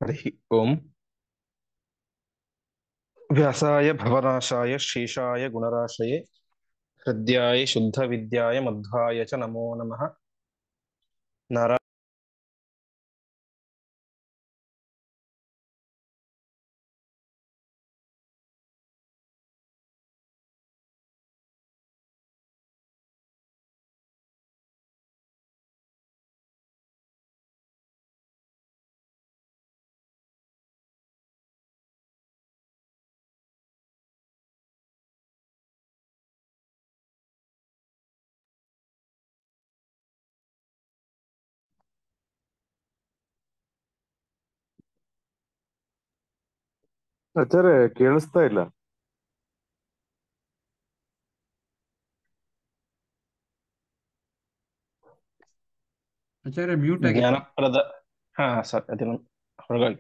हरिः ओम्। व्यासाय भवनाशाय शेषाय गुणराशये हृद्याय शुद्धविद्याय मध्वाय च नमो नमः। नारा ಆಚಾರ್ಯ ಕೇಳಿಸ್ತಾ ಇಲ್ಲ. ಆಚಾರ್ಯ ಮ್ಯೂಟ್ ಆಗಿತ್ತು. ಜ್ಞಾನಪ್ರದ ಸರ್ ಅದನ್ನು ಹೊರಗಾಗಿ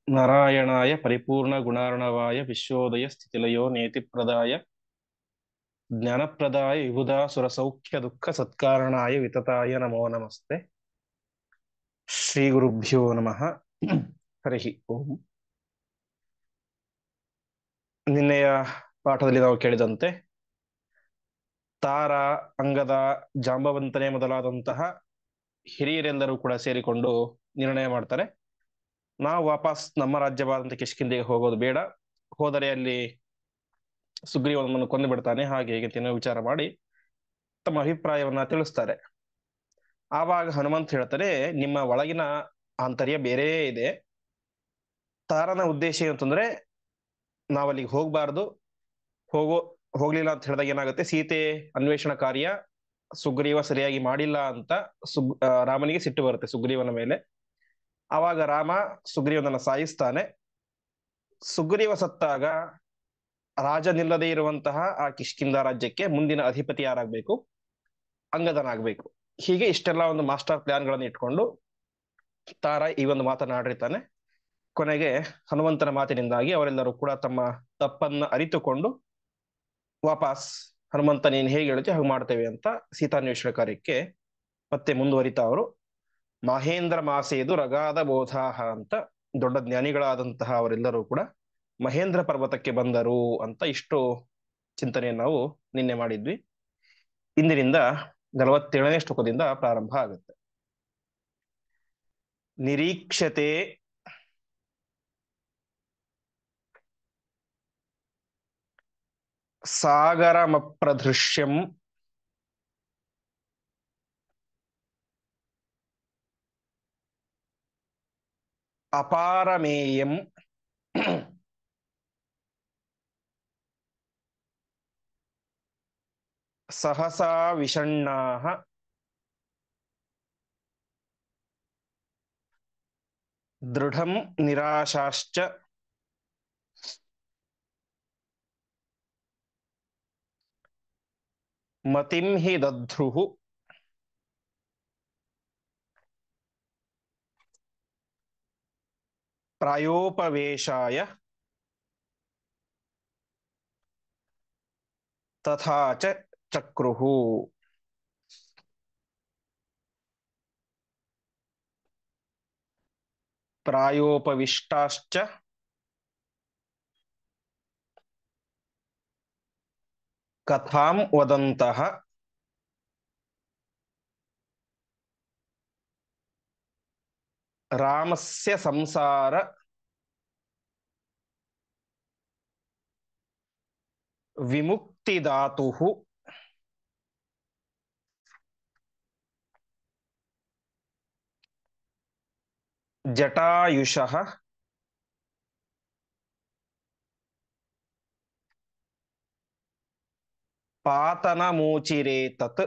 ನಾರಾಯಣಾಯ ಪರಿಪೂರ್ಣ ಗುಣಾರ್ಣವಾಯ ವಿಶ್ವೋದಯ ಸ್ಥಿತಿಲಯೋ ನೇತಿಪ್ರದಾಯ ಜ್ಞಾನಪ್ರದಾಯ ವಿಬುಧಾ ಸೌಖ್ಯ ದುಃಖ ಸತ್ಕಾರಣಾಯ ವಿತತಾಯ ನಮೋ ನಮಸ್ತೆ. ಶ್ರೀ ಗುರುಭ್ಯೋ ನಮಃ. ಹರಿಃ ಓಂ. ನಿನ್ನೆಯ ಪಾಠದಲ್ಲಿ ನಾವು ಕೇಳಿದಂತೆ ತಾರ, ಅಂಗದ, ಜಾಂಬವಂತನೇ ಮೊದಲಾದಂತಹ ಹಿರಿಯರೆಲ್ಲರೂ ಕೂಡ ಸೇರಿಕೊಂಡು ನಿರ್ಣಯ ಮಾಡ್ತಾರೆ, ನಾವು ವಾಪಸ್ ನಮ್ಮ ರಾಜ್ಯವಾದಂತಹ ಕಿಷ್ಕಿಂಧೆಗೆ ಹೋಗೋದು ಬೇಡ, ಹೋದರೆ ಅಲ್ಲಿ ಸುಗ್ರೀವನನ್ನು ಕೊಂದು ಬಿಡ್ತಾನೆ, ಹಾಗೆ ಹೀಗೆ ತಿನ್ನೋ ವಿಚಾರ ಮಾಡಿ ತಮ್ಮ ಅಭಿಪ್ರಾಯವನ್ನ ತಿಳಿಸ್ತಾರೆ. ಆವಾಗ ಹನುಮಂತ್ ಹೇಳ್ತಾರೆ, ನಿಮ್ಮ ಒಳಗಿನ ಆಂತರ್ಯ ಬೇರೆ ಇದೆ. ತಾರನ ಉದ್ದೇಶ ಏನಂತಂದ್ರೆ ನಾವಲ್ಲಿಗೆ ಹೋಗ್ಬಾರ್ದು, ಹೋಗ್ಲಿಲ್ಲ ಅಂತ ಹೇಳಿದಾಗ ಏನಾಗುತ್ತೆ, ಸೀತೆ ಅನ್ವೇಷಣಾ ಕಾರ್ಯ ಸುಗ್ರೀವ ಸರಿಯಾಗಿ ಮಾಡಿಲ್ಲ ಅಂತ ರಾಮನಿಗೆ ಸಿಟ್ಟು ಬರುತ್ತೆ ಸುಗ್ರೀವನ ಮೇಲೆ. ಆವಾಗ ರಾಮ ಸುಗ್ರೀವನನ್ನ ಸಾಯಿಸ್ತಾನೆ. ಸುಗ್ರೀವ ಸತ್ತಾಗ ರಾಜನಿಲ್ಲದೆ ಇರುವಂತಹ ಆ ಕಿಷ್ಕಿಂಧ ರಾಜ್ಯಕ್ಕೆ ಮುಂದಿನ ಅಧಿಪತಿ ಯಾರಾಗಬೇಕು? ಅಂಗದನಾಗಬೇಕು. ಹೀಗೆ ಇಷ್ಟೆಲ್ಲ ಒಂದು ಮಾಸ್ಟರ್ ಪ್ಲಾನ್ಗಳನ್ನು ಇಟ್ಕೊಂಡು ತಾರ ಈ ಒಂದು ಮಾತನಾಡಿರ್ತಾನೆ. ಕೊನೆಗೆ ಹನುಮಂತನ ಮಾತಿನಿಂದಾಗಿ ಅವರೆಲ್ಲರೂ ಕೂಡ ತಮ್ಮ ತಪ್ಪನ್ನ ಅರಿತುಕೊಂಡು ವಾಪಸ್ ಹನುಮಂತ ನೀನು ಹೇಗೆ ಹೇಳ್ತೀವಿ ಹಾಗೆ ಮಾಡ್ತೇವೆ ಅಂತ ಸೀತಾನ್ವೇಷಣ ಕಾರ್ಯಕ್ಕೆ ಮತ್ತೆ ಮುಂದುವರಿತಾ ಅವರು ಮಹೇಂದ್ರ ಮಾಸೇದು ರಗಾದ ಬೋಧಾಹ ಅಂತ ದೊಡ್ಡ ಜ್ಞಾನಿಗಳಾದಂತಹ ಅವರೆಲ್ಲರೂ ಕೂಡ ಮಹೇಂದ್ರ ಪರ್ವತಕ್ಕೆ ಬಂದರು ಅಂತ ಇಷ್ಟು ಚಿಂತನೆಯನ್ನು ನಾವು ನಿನ್ನೆ ಮಾಡಿದ್ವಿ. ಇಂದಿನಿಂದ 47ನೇ ಶ್ಲೋಕದಿಂದ ಪ್ರಾರಂಭ ಆಗುತ್ತೆ. ನಿರೀಕ್ಷತೆ ಸಾಗರಮಪ್ರದೃಶ್ಯಂ ಅಪಾರಮೇಯಂ ಸಹಸಾ ವಿಷಣ್ಣಾಃ ದೃಢಂ ನಿರಾಶಾಶ್ಚ ಮತಿಂ ಹಿ ದಧ್ರುಃ ಪ್ರಾಯೋಪವೇಶಾಯ ತಥಾ ಚ ಚಕ್ರುಃ. ಪ್ರಾಯೋಪವಿಷ್ಟಾಶ್ಚ ಕಥಾಂ ವದಂತಃ ರಾಮಸ್ಯ ಸಂಸಾರ ವಿಮುಕ್ತಿದಾತುಃ ಜಟಾಯುಷಃ ಪಾತನಮೋಚಿರೇ ತತ್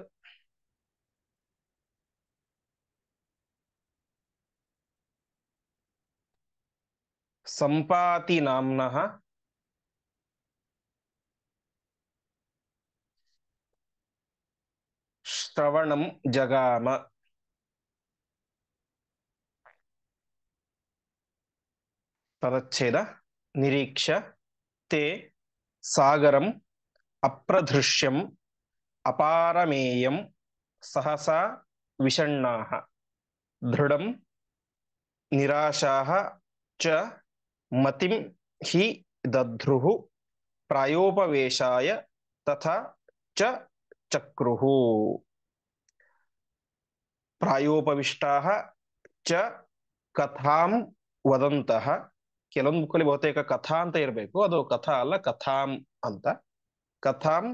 ಸಂಪಾತಿ ನಾಮ್ನಃ ಶ್ರವಣಂ ಜಗಾಮ. ಪದಚ್ಛೇದ. ನಿರೀಕ್ಷ ತೇ ಸಾಗರಂ ಅಪ್ರದೃಶ್ಯಂ ಅಪಾರಮೇಯಂ ಸಹಸಾ ವಿಷಣ್ಣಾಃ ದೃಢಂ ನಿರಾಶಾಃ ಚ ಮತಿಂ ಹಿ ದಧ್ರುಃ ಪ್ರಾಯೋಪವೇಶಾಯ ತಥಾ ಚ ಚಕ್ರುಃ. ಪ್ರಾಯೋಪವಿಷ್ಟಾಃ ಚ ಕಥಾಂ ವದಂತಹ. ಕೆಲವೊಂದು ಬುಕ್ಕಲ್ಲಿ ಬಹುತೇಕ ಕಥಾ ಅಂತ ಇರಬೇಕು, ಅದು ಕಥಾ ಅಲ್ಲ, ಕಥಾಂ ಅಂತ. ಕಥಾಂ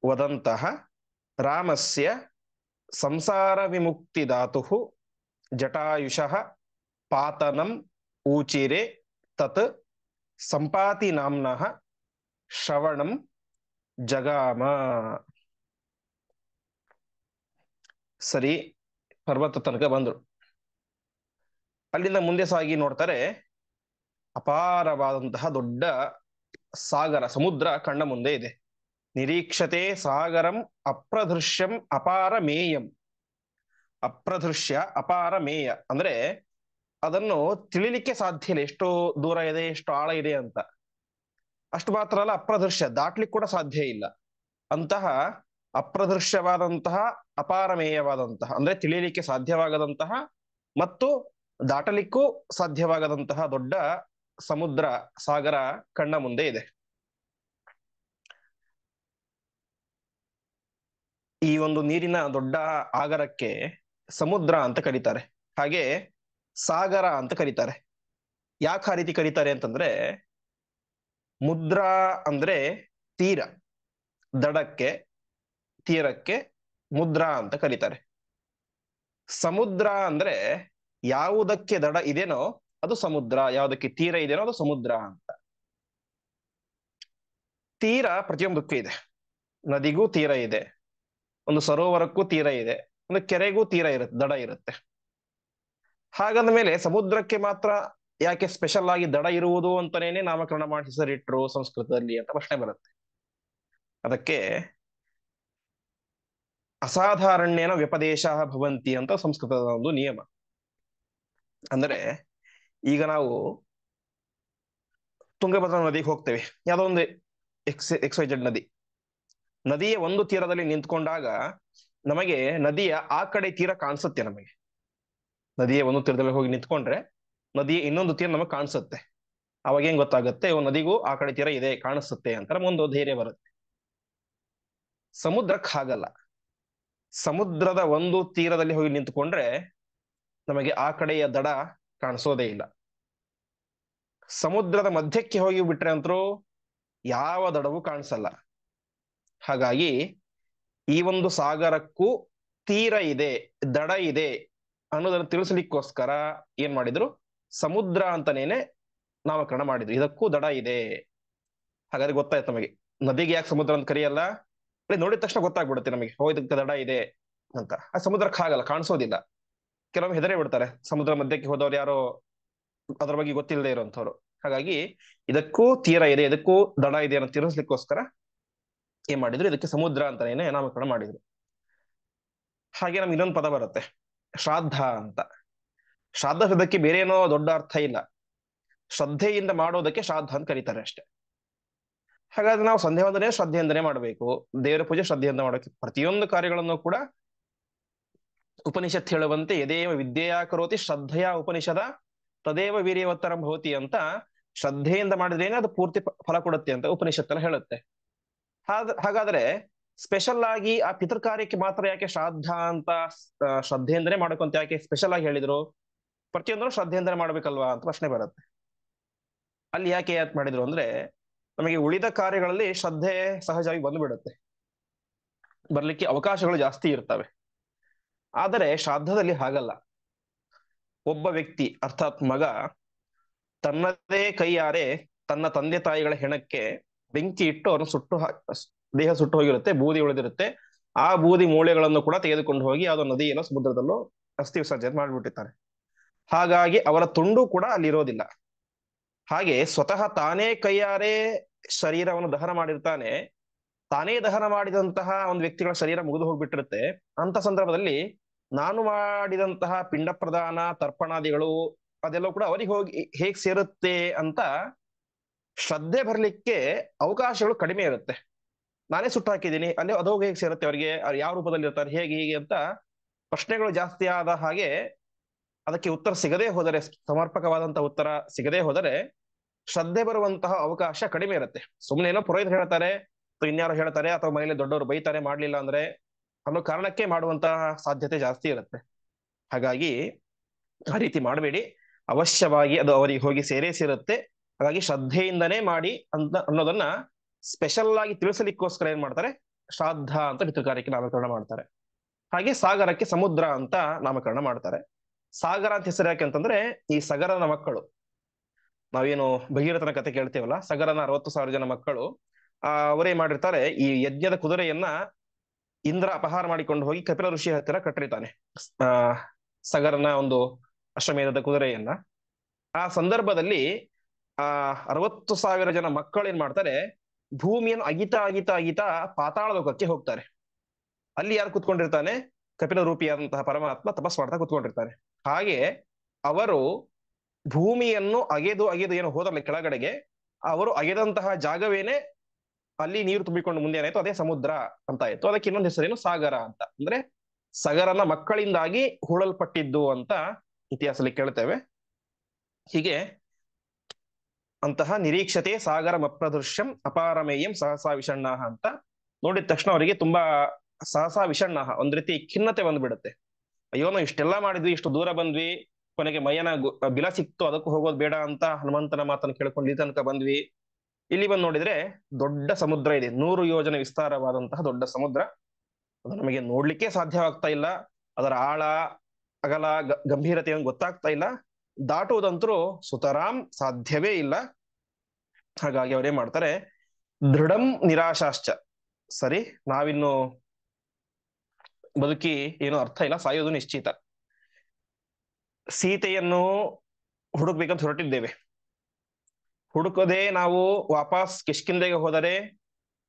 ವದಂತಹ ರಾಮಸ್ಯ ಸಂಸಾರ ವಿಮುಕ್ತಿ ಧಾತುಃ ಜಟಾಯುಷಃ ಪಾತನಂ ಊಚಿರೆ ತತ್ ಸಂಪಾತಿ ನಾಮ್ನಃ ಶ್ರವಣಂ ಜಗಾಮ. ಸರಿ, ಪರ್ವತ ತನಕ ಬಂದ್ರು. ಅಲ್ಲಿಂದ ಮುಂದೆ ಸಾಗಿ ನೋಡ್ತಾರೆ, ಅಪಾರವಾದಂತಹ ದೊಡ್ಡ ಸಾಗರ, ಸಮುದ್ರ ಕಣ್ಣ ಮುಂದೆ ಇದೆ. ನಿರೀಕ್ಷತೆ ಸಾಗರಂ ಅಪ್ರದೃಶ್ಯಂ ಅಪಾರಮೇಯಂ. ಅಪ್ರದೃಶ್ಯ ಅಪಾರಮೇಯ ಅಂದ್ರೆ ಅದನ್ನು ತಿಳಿಲಿಕ್ಕೆ ಸಾಧ್ಯ ಇಲ್ಲ, ಎಷ್ಟು ದೂರ ಇದೆ, ಎಷ್ಟು ಆಳ ಇದೆ ಅಂತ. ಅಷ್ಟು ಮಾತ್ರ ಅಲ್ಲ, ಅಪ್ರದೃಶ್ಯ, ದಾಟ್ಲಿಕ್ಕೆ ಕೂಡ ಸಾಧ್ಯ ಇಲ್ಲ. ಅಂತಹ ಅಪ್ರದೃಶ್ಯವಾದಂತಹ ಅಪಾರಮೇಯವಾದಂತಹ ಅಂದ್ರೆ ತಿಳಿಯಲಿಕ್ಕೆ ಸಾಧ್ಯವಾಗದಂತಹ ಮತ್ತು ದಾಟಲಿಕ್ಕೂ ಸಾಧ್ಯವಾಗದಂತಹ ದೊಡ್ಡ ಸಮುದ್ರ, ಸಾಗರ ಕಣ್ಣ ಮುಂದೆ ಇದೆ. ಈ ಒಂದು ನೀರಿನ ದೊಡ್ಡ ಆಗರಕ್ಕೆ ಸಮುದ್ರ ಅಂತ ಕರೀತಾರೆ, ಹಾಗೆ ಸಾಗರ ಅಂತ ಕರೀತಾರೆ. ಯಾಕೆ ಆ ರೀತಿ ಕರೀತಾರೆ ಅಂತಂದ್ರೆ, ಮುದ್ರಾ ಅಂದ್ರೆ ತೀರ, ದಡಕ್ಕೆ ತೀರಕ್ಕೆ ಮುದ್ರಾ ಅಂತ ಕರೀತಾರೆ. ಸಮುದ್ರ ಅಂದ್ರೆ ಯಾವುದಕ್ಕೆ ದಡ ಇದೆನೋ ಅದು ಸಮುದ್ರ, ಯಾವುದಕ್ಕೆ ತೀರ ಇದೆನೋ ಅದು ಸಮುದ್ರ ಅಂತ. ತೀರ ಪ್ರತಿಯೊಂದಕ್ಕೂ ಇದೆ. ನದಿಗೂ ತೀರ ಇದೆ, ಒಂದು ಸರೋವರಕ್ಕೂ ತೀರ ಇದೆ, ಒಂದು ಕೆರೆಗೂ ತೀರ ಇರುತ್ತೆ, ದಡ ಇರುತ್ತೆ. ಹಾಗಂದ ಮೇಲೆ ಸಮುದ್ರಕ್ಕೆ ಮಾತ್ರ ಯಾಕೆ ಸ್ಪೆಷಲ್ ಆಗಿ ದಡ ಇರುವುದು ಅಂತಾನೇನೆ ನಾಮಕರಣ ಮಾಡಿ ಹೆಸರಿಟ್ರು ಸಂಸ್ಕೃತದಲ್ಲಿ ಅಂತ ಪ್ರಶ್ನೆ ಬರುತ್ತೆ. ಅದಕ್ಕೆ ಅಸಾಧಾರಣ್ಯನ ವ್ಯಪದೇಶ ಭವಂತಿ ಅಂತ ಸಂಸ್ಕೃತದ ಒಂದು ನಿಯಮ. ಅಂದ್ರೆ ಈಗ ನಾವು ತುಂಗಭದ್ರಾ ನದಿಗೆ ಹೋಗ್ತೇವೆ, ಯಾವುದೋ ಒಂದು XYZ ನದಿ. ನದಿಯ ಒಂದು ತೀರದಲ್ಲಿ ನಿಂತ್ಕೊಂಡಾಗ ನಮಗೆ ನದಿಯ ಆ ಕಡೆ ತೀರ ಕಾಣಿಸುತ್ತೆ. ನಮಗೆ ನದಿಯ ಒಂದು ತೀರದಲ್ಲಿ ಹೋಗಿ ನಿಂತ್ಕೊಂಡ್ರೆ ನದಿಯ ಇನ್ನೊಂದು ತೀರ ನಮಗೆ ಕಾಣಿಸುತ್ತೆ. ಅವಾಗ ಏನ್ ಗೊತ್ತಾಗುತ್ತೆ, ನದಿಗೂ ಆ ಕಡೆ ತೀರ ಇದೆ, ಕಾಣಿಸುತ್ತೆ ಅಂತ ನಮಗೊಂದು ಧೈರ್ಯ ಬರುತ್ತೆ. ಸಮುದ್ರಕ್ಕೆ ಹಾಗಲ್ಲ. ಸಮುದ್ರದ ಒಂದು ತೀರದಲ್ಲಿ ಹೋಗಿ ನಿಂತ್ಕೊಂಡ್ರೆ ನಮಗೆ ಆ ಕಡೆಯ ದಡ ಕಾಣಿಸೋದೇ ಇಲ್ಲ. ಸಮುದ್ರದ ಮಧ್ಯಕ್ಕೆ ಹೋಗಿ ಬಿಟ್ರೆ ಅಂತರೂ ಯಾವ ದಡವೂ ಕಾಣಿಸಲ್ಲ. ಹಾಗಾಗಿ ಈ ಒಂದು ಸಾಗರಕ್ಕೂ ತೀರ ಇದೆ, ದಡ ಇದೆ ಅನ್ನೋದನ್ನು ತಿಳಿಸ್ಲಿಕ್ಕೋಸ್ಕರ ಏನ್ ಮಾಡಿದ್ರು, ಸಮುದ್ರ ಅಂತಾನೇನೆ ನಾಮಕರಣ ಮಾಡಿದ್ರು. ಇದಕ್ಕೂ ದಡ ಇದೆ. ಹಾಗಾದ್ರೆ ಗೊತ್ತಾಯ್ತು ನಮಗೆ ನದಿಗೆ ಯಾಕೆ ಸಮುದ್ರ ಅಂತ ಕರೆಯಲ್ಲ. ನೋಡಿದ ತಕ್ಷಣ ಗೊತ್ತಾಗ್ಬಿಡುತ್ತೆ ನಮಗೆ, ಇದಕ್ಕೆ ದಡ ಇದೆ ಅಂತ. ಆ ಸಮುದ್ರಕ್ಕೆ ಹಾಗಲ್ಲ, ಕಾಣಿಸೋದಿಲ್ಲ. ಕೆಲವೊಮ್ಮೆ ಹೆದರೇ ಬಿಡ್ತಾರೆ ಸಮುದ್ರ ಮಧ್ಯಕ್ಕೆ ಹೋದವ್ರು, ಯಾರೋ ಅದ್ರ ಬಗ್ಗೆ ಗೊತ್ತಿಲ್ಲದೆ ಇರೋಂಥವ್ರು. ಹಾಗಾಗಿ ಇದಕ್ಕೂ ತೀರ ಇದೆ, ಇದಕ್ಕೂ ದಡ ಇದೆ ಅಂತ ತಿಳಿಸ್ಲಿಕ್ಕೋಸ್ಕರ ಏನ್ ಮಾಡಿದ್ರು, ಇದಕ್ಕೆ ಸಮುದ್ರ ಅಂತಾನೇನೆ ನಾಮಕರಣ ಮಾಡಿದ್ರು. ಹಾಗೆ ನಮ್ಗೆ ಇನ್ನೊಂದು ಪದ ಬರುತ್ತೆ, ಶ್ರಾದ್ದ ಅಂತ. ಶ್ರಾದ್ದ ಶಬ್ದಕ್ಕೆ ಬೇರೆ ಏನೋ ದೊಡ್ಡ ಅರ್ಥ ಇಲ್ಲ, ಶ್ರದ್ಧೆಯಿಂದ ಮಾಡೋದಕ್ಕೆ ಶ್ರಾದ್ದ ಅಂತ ಕರೀತಾರೆ ಅಷ್ಟೇ. ಹಾಗಾದ್ರೆ ನಾವು ಸಂಧ್ಯಾ ವಂದನೆ ಶ್ರದ್ಧೆಯಿಂದನೇ ಮಾಡಬೇಕು, ದೇವರ ಪೂಜೆ ಶ್ರದ್ಧೆಯಿಂದ ಮಾಡಬೇಕು. ಪ್ರತಿಯೊಂದು ಕಾರ್ಯಗಳನ್ನು ಕೂಡ ಉಪನಿಷತ್ ಹೇಳುವಂತೆ ಯದೇವ ವಿದ್ಯೆಯಾ ಕರೋತಿ ಶ್ರದ್ಧೆಯ ಉಪನಿಷದ ತದೇವ ವೀರ್ಯವತ್ತರಂ ಭವತಿ ಅಂತ, ಶ್ರದ್ಧೆಯಿಂದ ಮಾಡಿದ್ರೇನೆ ಅದು ಪೂರ್ತಿ ಫಲ ಕೊಡುತ್ತೆ ಅಂತ ಉಪನಿಷತ್ತೆಲ್ಲ ಹೇಳುತ್ತೆ. ಹಾಗಾದ್ರೆ ಸ್ಪೆಷಲ್ ಆಗಿ ಆ ಪಿತೃ ಕಾರ್ಯಕ್ಕೆ ಮಾತ್ರ ಯಾಕೆ ಶ್ರಾದ್ದ ಅಂತ ಶ್ರದ್ಧೆಯಿಂದನೇ ಮಾಡ್ಕೊಂತ ಯಾಕೆ ಸ್ಪೆಷಲ್ ಆಗಿ ಹೇಳಿದ್ರು? ಪ್ರತಿಯೊಂದನ್ನು ಶ್ರದ್ಧೆಯಿಂದನೇ ಮಾಡ್ಬೇಕಲ್ವಾ ಅಂತ ಪ್ರಶ್ನೆ ಬರುತ್ತೆ. ಅಲ್ಲಿ ಯಾಕೆ ಮಾಡಿದ್ರು ಅಂದ್ರೆ, ನಮಗೆ ಉಳಿದ ಕಾರ್ಯಗಳಲ್ಲಿ ಶ್ರದ್ಧೆ ಸಹಜವಾಗಿ ಬಂದ್ಬಿಡುತ್ತೆ, ಬರ್ಲಿಕ್ಕೆ ಅವಕಾಶಗಳು ಜಾಸ್ತಿ ಇರ್ತವೆ. ಆದರೆ ಶ್ರಾದ್ದದಲ್ಲಿ ಹಾಗಲ್ಲ. ಒಬ್ಬ ವ್ಯಕ್ತಿ ಅರ್ಥಾತ್ ಮಗ ತನ್ನದೇ ಕೈಯಾರೆ ತನ್ನ ತಂದೆ ತಾಯಿಗಳ ಹೆಣಕ್ಕೆ ಬೆಂಕಿ ಇಟ್ಟು ಅವ್ರನ್ನ ದೇಹ ಸುಟ್ಟು ಹೋಗಿರುತ್ತೆ, ಬೂದಿ ಉಳಿದಿರುತ್ತೆ. ಆ ಬೂದಿ ಮೂಳೆಗಳನ್ನು ಕೂಡ ತೆಗೆದುಕೊಂಡು ಹೋಗಿ ಯಾವುದೋ ನದಿಯಲ್ಲೋ ಸಮುದ್ರದಲ್ಲೋ ಅಸ್ಥಿ ವಿಸರ್ಜನೆ ಮಾಡಿಬಿಟ್ಟಿರ್ತಾರೆ. ಹಾಗಾಗಿ ಅವರ ತುಂಡು ಕೂಡ ಅಲ್ಲಿ ಇರೋದಿಲ್ಲ. ಹಾಗೆ ಸ್ವತಃ ತಾನೇ ಕೈಯಾರೆ ಶರೀರವನ್ನು ದಹನ ಮಾಡಿರ್ತಾನೆ. ತಾನೇ ದಹನ ಮಾಡಿದಂತಹ ಒಂದು ವ್ಯಕ್ತಿಗಳ ಶರೀರ ಮುಗಿದು ಹೋಗ್ಬಿಟ್ಟಿರುತ್ತೆ. ಅಂತ ಸಂದರ್ಭದಲ್ಲಿ ನಾನು ಮಾಡಿದಂತಹ ಪಿಂಡ ಪ್ರದಾನ ತರ್ಪಣಾದಿಗಳು ಅದೆಲ್ಲ ಕೂಡ ಅವರಿಗೆ ಹೋಗಿ ಹೇಗ್ ಸೇರುತ್ತೆ ಅಂತ ಶ್ರದ್ಧೆ ಬರ್ಲಿಕ್ಕೆ ಅವಕಾಶಗಳು ಕಡಿಮೆ ಇರುತ್ತೆ. ನಾನೇ ಸುಟ್ಟು ಹಾಕಿದ್ದೀನಿ, ಅಲ್ಲಿ ಅದು ಹೋಗಿ ಹೇಗೆ ಸೇರುತ್ತೆ ಅವರಿಗೆ, ಅವ್ರು ಯಾವ ರೂಪದಲ್ಲಿ ಇರ್ತಾರೆ, ಹೇಗೆ ಹೀಗೆ ಅಂತ ಪ್ರಶ್ನೆಗಳು ಜಾಸ್ತಿ ಆದ ಹಾಗೆ ಅದಕ್ಕೆ ಉತ್ತರ ಸಿಗದೇ ಹೋದರೆ, ಸಮರ್ಪಕವಾದಂತಹ ಉತ್ತರ ಸಿಗದೇ ಹೋದರೆ ಶ್ರದ್ಧೆ ಬರುವಂತಹ ಅವಕಾಶ ಕಡಿಮೆ ಇರುತ್ತೆ. ಸುಮ್ಮನೆ ಏನೋ ಪುರೋಹಿತರು ಹೇಳ್ತಾರೆ ಅಥವಾ ಇನ್ಯಾರು ಹೇಳ್ತಾರೆ ಅಥವಾ ಮನೇಲಿ ದೊಡ್ಡವರು ಬೈತಾರೆ ಮಾಡ್ಲಿಲ್ಲ ಅಂದ್ರೆ ಅನ್ನೋ ಕಾರಣಕ್ಕೆ ಮಾಡುವಂತಹ ಸಾಧ್ಯತೆ ಜಾಸ್ತಿ ಇರುತ್ತೆ. ಹಾಗಾಗಿ ಆ ರೀತಿ ಮಾಡಬೇಡಿ. ಅವಶ್ಯವಾಗಿ ಅದು ಅವರಿಗೆ ಹೋಗಿ ಸೇರೇ ಸೇರುತ್ತೆ. ಹಾಗಾಗಿ ಶ್ರದ್ಧೆಯಿಂದನೇ ಮಾಡಿ ಅಂತ ಅನ್ನೋದನ್ನ ಸ್ಪೆಷಲ್ ಆಗಿ ತಿಳಿಸಲಿಕ್ಕೋಸ್ಕರ ಏನ್ ಮಾಡ್ತಾರೆ, ಶ್ರಾದ್ದ ಅಂತ ಪಿತೃಕಾರ್ಯಕ್ಕೆ ನಾಮಕರಣ ಮಾಡ್ತಾರೆ. ಹಾಗೆ ಸಾಗರಕ್ಕೆ ಸಮುದ್ರ ಅಂತ ನಾಮಕರಣ ಮಾಡ್ತಾರೆ. ಸಾಗರ ಅಂತ ಹೆಸರು ಯಾಕೆ ಅಂತಂದ್ರೆ ಈ ಸಗರನ ಮಕ್ಕಳು, ನಾವೇನು ಭಗೀರಥನ ಕತೆ ಕೇಳ್ತೀವಲ್ಲ, ಸಗರನ 60,000 ಜನ ಮಕ್ಕಳು ಅವರೇ ಮಾಡಿರ್ತಾರೆ ಈ ಯಜ್ಞದ ಕುದುರೆಯನ್ನ ಇಂದ್ರ ಅಪಹಾರ ಮಾಡಿಕೊಂಡು ಹೋಗಿ ಕಪಿಲ ಋಷಿ ಹತ್ತಿರ ಕಟ್ಟಿರ್ತಾನೆ, ಆ ಸಗರನ ಒಂದು ಅಶ್ವಮೇಧದ ಕುದುರೆಯನ್ನ. ಆ ಸಂದರ್ಭದಲ್ಲಿ 60,000 ಜನ ಮಕ್ಕಳು ಏನ್ ಮಾಡ್ತಾರೆ, ಭೂಮಿಯನ್ನು ಅಗಿತಾ ಅಗಿತಾ ಅಗಿತಾ ಪಾತಾಳ ಲೋಕಕ್ಕೆ ಹೋಗ್ತಾರೆ. ಅಲ್ಲಿ ಯಾರು ಕುತ್ಕೊಂಡಿರ್ತಾನೆ, ಕಪಿಲ ರೂಪಿಯಾದಂತಹ ಪರಮಾತ್ಮ ತಪಸ್ ಮಾಡ್ತಾ ಕುತ್ಕೊಂಡಿರ್ತಾನೆ. ಹಾಗೆ ಅವರು ಭೂಮಿಯನ್ನು ಅಗೆದು ಅಗೆದು ಏನು ಹೋದಲ್ಲ ಕೆಳಗಡೆಗೆ, ಅವರು ಅಗೆದಂತಹ ಜಾಗವೇನೆ ಅಲ್ಲಿ ನೀರು ತುಂಬಿಕೊಂಡು ಮುಂದೆ ಏನಾಯ್ತು ಅದೇ ಸಮುದ್ರ ಅಂತ ಆಯ್ತು. ಅದಕ್ಕೆ ಇನ್ನೊಂದು ಹೆಸರೇನು, ಸಾಗರ ಅಂತ. ಅಂದ್ರೆ ಸಗರನ ಮಕ್ಕಳಿಂದಾಗಿ ಹೂಳಲ್ಪಟ್ಟಿದ್ದು ಅಂತ ಇತಿಹಾಸದಲ್ಲಿ ಕೇಳ್ತೇವೆ. ಹೀಗೆ ಅಂತಹ ನಿರೀಕ್ಷತೆ ಸಾಗರ ಅಪ್ರದೃಶ್ಯಂ ಅಪಾರಮೇಯಂ ಸಹಸಾ ವಿಷಣ್ಣಾಹ ಅಂತ ನೋಡಿದ ತಕ್ಷಣ ಅವರಿಗೆ ತುಂಬಾ ಸಹಸಾ ವಿಷಣ್ಣಾಹ, ಒಂದ್ ರೀತಿ ಖಿನ್ನತೆ ಬಂದ್ಬಿಡುತ್ತೆ. ಅಯ್ಯೋ ನಾವು ಇಷ್ಟೆಲ್ಲಾ ಮಾಡಿದ್ವಿ, ಇಷ್ಟು ದೂರ ಬಂದ್ವಿ, ಕೊನೆಗೆ ಮೈಯನ ಬಿಲ ಸಿಕ್ತು, ಅದಕ್ಕೂ ಹೋಗೋದು ಬೇಡ ಅಂತ ಹನುಮಂತನ ಮಾತನ್ನು ಕೇಳ್ಕೊಂಡು ಇಲ್ಲಿ ತನಕ ಬಂದ್ವಿ. ಇಲ್ಲಿ ಬಂದು ನೋಡಿದ್ರೆ ದೊಡ್ಡ ಸಮುದ್ರ ಇದೆ, 100 ಯೋಜನೆ ವಿಸ್ತಾರವಾದಂತಹ ದೊಡ್ಡ ಸಮುದ್ರ. ಅದು ನಮಗೆ ನೋಡ್ಲಿಕ್ಕೆ ಸಾಧ್ಯವಾಗ್ತಾ ಇಲ್ಲ, ಅದರ ಆಳ ಅಗಲ ಗಂಭೀರತೆಯನ್ನು ಗೊತ್ತಾಗ್ತಾ ಇಲ್ಲ, ದಾಟುವುದಂತರೂ ಸುತರಾಂ ಸಾಧ್ಯವೇ ಇಲ್ಲ. ಹಾಗಾಗಿ ಅವರೇ ಮಾಡ್ತಾರೆ, ದೃಢಂ ನಿರಾಶಾಶ್ಚ, ಸರಿ ನಾವಿನ್ನು ಬದುಕಿ ಏನೋ ಅರ್ಥ ಇಲ್ಲ, ಸಾಯೋದು ನಿಶ್ಚಿತ. ಸೀತೆಯನ್ನು ಹುಡುಕ್ಬೇಕಂತ ಹೊರಟಿದ್ದೇವೆ, ಹುಡುಕದೆ ನಾವು ವಾಪಸ್ ಕಿಷ್ಕಿಂಧೆಗೆ ಹೋದರೆ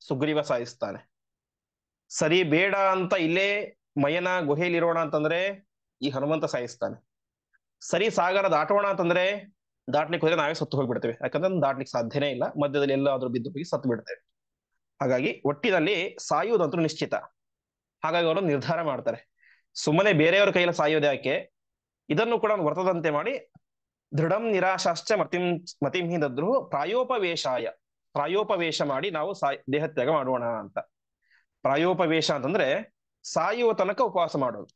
ಸುಗ್ರೀವ ಸಾಯಿಸ್ತಾನೆ. ಸರಿ ಬೇಡ ಅಂತ ಇಲ್ಲೇ ಮಯನ ಗುಹೆಯಲ್ಲಿರೋಣ ಅಂತಂದ್ರೆ ಈ ಹನುಮಂತ ಸಾಯಿಸ್ತಾನೆ. ಸರಿ ಸಾಗರ ದಾಟೋಣ ಅಂತಂದ್ರೆ ದಾಟ್ಲಿಕ್ಕೆ ಹೋದ್ರೆ ನಾವೇ ಸತ್ತು ಹೋಗ್ಬಿಡ್ತೇವೆ, ಯಾಕಂದ್ರೆ ದಾಟ್ಲಿಕ್ಕೆ ಸಾಧ್ಯನೇ ಇಲ್ಲ, ಮಧ್ಯದಲ್ಲಿ ಎಲ್ಲಾದ್ರೂ ಬಿದ್ದು ಹೋಗಿ ಸತ್ತು ಬಿಡ್ತೇವೆ. ಹಾಗಾಗಿ ಒಟ್ಟಿನಲ್ಲಿ ಸಾಯುವುದಂತೂ ನಿಶ್ಚಿತ. ಹಾಗಾಗಿ ಅವರು ನಿರ್ಧಾರ ಮಾಡ್ತಾರೆ, ಸುಮ್ಮನೆ ಬೇರೆಯವ್ರ ಕೈಯಲ್ಲಿ ಸಾಯೋದು ಯಾಕೆ, ಇದನ್ನು ಕೂಡ ವ್ರತದಂತೆ ಮಾಡಿ ದೃಢಂ ನಿರಾಶಾಶ್ಚ ಮತಿಂ ಹಿ ದದ್ರು ಪ್ರಾಯೋಪವೇಶಾಯ, ಪ್ರಾಯೋಪವೇಶ ಮಾಡಿ ನಾವು ದೇಹತ್ಯಾಗ ಮಾಡೋಣ ಅಂತ. ಪ್ರಾಯೋಪವೇಶ ಅಂತಂದ್ರೆ ಸಾಯುವ ತನಕ ಉಪವಾಸ ಮಾಡೋದು,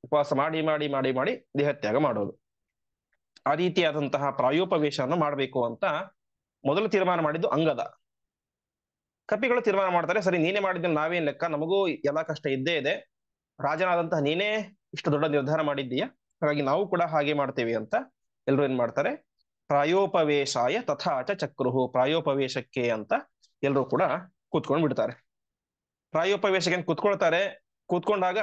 ಉಪವಾಸ ಮಾಡಿ ಮಾಡಿ ಮಾಡಿ ಮಾಡಿ ದೇಹತ್ಯಾಗ ಮಾಡೋದು. ಆ ರೀತಿಯಾದಂತಹ ಪ್ರಾಯೋಪವೇಶವನ್ನು ಮಾಡಬೇಕು ಅಂತ ಮೊದಲು ತೀರ್ಮಾನ ಮಾಡಿದ್ದು ಅಂಗದ. ಕಪಿಗಳು ತೀರ್ಮಾನ ಮಾಡ್ತಾರೆ, ಸರಿ ನೀನೇ ಮಾಡಿದ್ದೆ, ನಾವೇನ್ ಲೆಕ್ಕ, ನಮಗೂ ಎಲ್ಲಾ ಕಷ್ಟ ಇದ್ದೇ ಇದೆ, ರಾಜನಾದಂತಹ ನೀನೇ ಇಷ್ಟು ದೊಡ್ಡ ನಿರ್ಧಾರ ಮಾಡಿದ್ದೀಯ, ಹಾಗಾಗಿ ನಾವು ಕೂಡ ಹಾಗೆ ಮಾಡ್ತೇವೆ ಅಂತ ಎಲ್ರು ಏನ್ ಮಾಡ್ತಾರೆ, ಪ್ರಾಯೋಪವೇಶಾಯ ತಥಾಚ ಚಕ್ರುಹು, ಪ್ರಾಯೋಪವೇಶಕ್ಕೆ ಅಂತ ಎಲ್ರು ಕೂಡ ಕೂತ್ಕೊಂಡು ಬಿಡ್ತಾರೆ. ಪ್ರಾಯೋಪವೇಶಕ್ಕೆ ಕೂತ್ಕೊಳ್ತಾರೆ. ಕೂತ್ಕೊಂಡಾಗ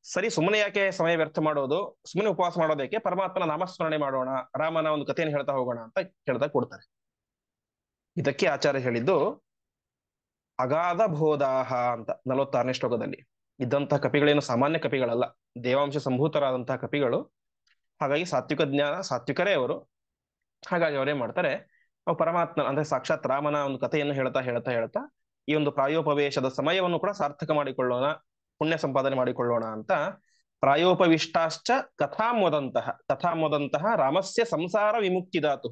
ಸರಿ ಸುಮ್ಮನೆ ಯಾಕೆ ಸಮಯ ವ್ಯರ್ಥ ಮಾಡೋದು, ಸುಮ್ಮನೆ ಉಪವಾಸ ಮಾಡೋದಕ್ಕೆ, ಪರಮಾತ್ಮನ ನಾಮಸ್ಮರಣೆ ಮಾಡೋಣ, ರಾಮನ ಒಂದು ಕಥೆಯನ್ನು ಹೇಳ್ತಾ ಹೋಗೋಣ ಅಂತ ಹೇಳ್ತಾ ಕೊಡ್ತಾರೆ. ಇದಕ್ಕೆ ಆಚಾರ್ಯ ಹೇಳಿದ್ದು ಅಗಾಧ ಬೋಧಾಹ ಅಂತ 46ನೇ ಶ್ಲೋಕದಲ್ಲಿ. ಇದ್ದಂತಹ ಕಪಿಗಳೇನು ಸಾಮಾನ್ಯ ಕಪಿಗಳಲ್ಲ, ದೇವಾಂಶ ಸಂಭೂತರಾದಂತಹ ಕಪಿಗಳು. ಹಾಗಾಗಿ ಸಾತ್ವಿಕ ಜ್ಞಾನ, ಸಾತ್ವಿಕರೇ ಅವರು. ಹಾಗಾಗಿ ಅವರೇನ್ ಮಾಡ್ತಾರೆ, ನಾವು ಪರಮಾತ್ಮ ಅಂದ್ರೆ ಸಾಕ್ಷಾತ್ ರಾಮನ ಒಂದು ಕಥೆಯನ್ನು ಹೇಳ್ತಾ ಹೇಳ್ತಾ ಹೇಳ್ತಾ ಈ ಒಂದು ಪ್ರಾಯೋಪವೇಶದ ಸಮಯವನ್ನು ಕೂಡ ಸಾರ್ಥಕ ಮಾಡಿಕೊಳ್ಳೋಣ, ಪುಣ್ಯ ಸಂಪಾದನೆ ಮಾಡಿಕೊಳ್ಳೋಣ ಅಂತ ಪ್ರಾಯೋಪವಿಷ್ಟಾಶ್ಚ ಕಥಾಮೋದಂತಹ ರಾಮಸ್ಯ ಸಂಸಾರ ವಿಮುಕ್ತಿದಾತು.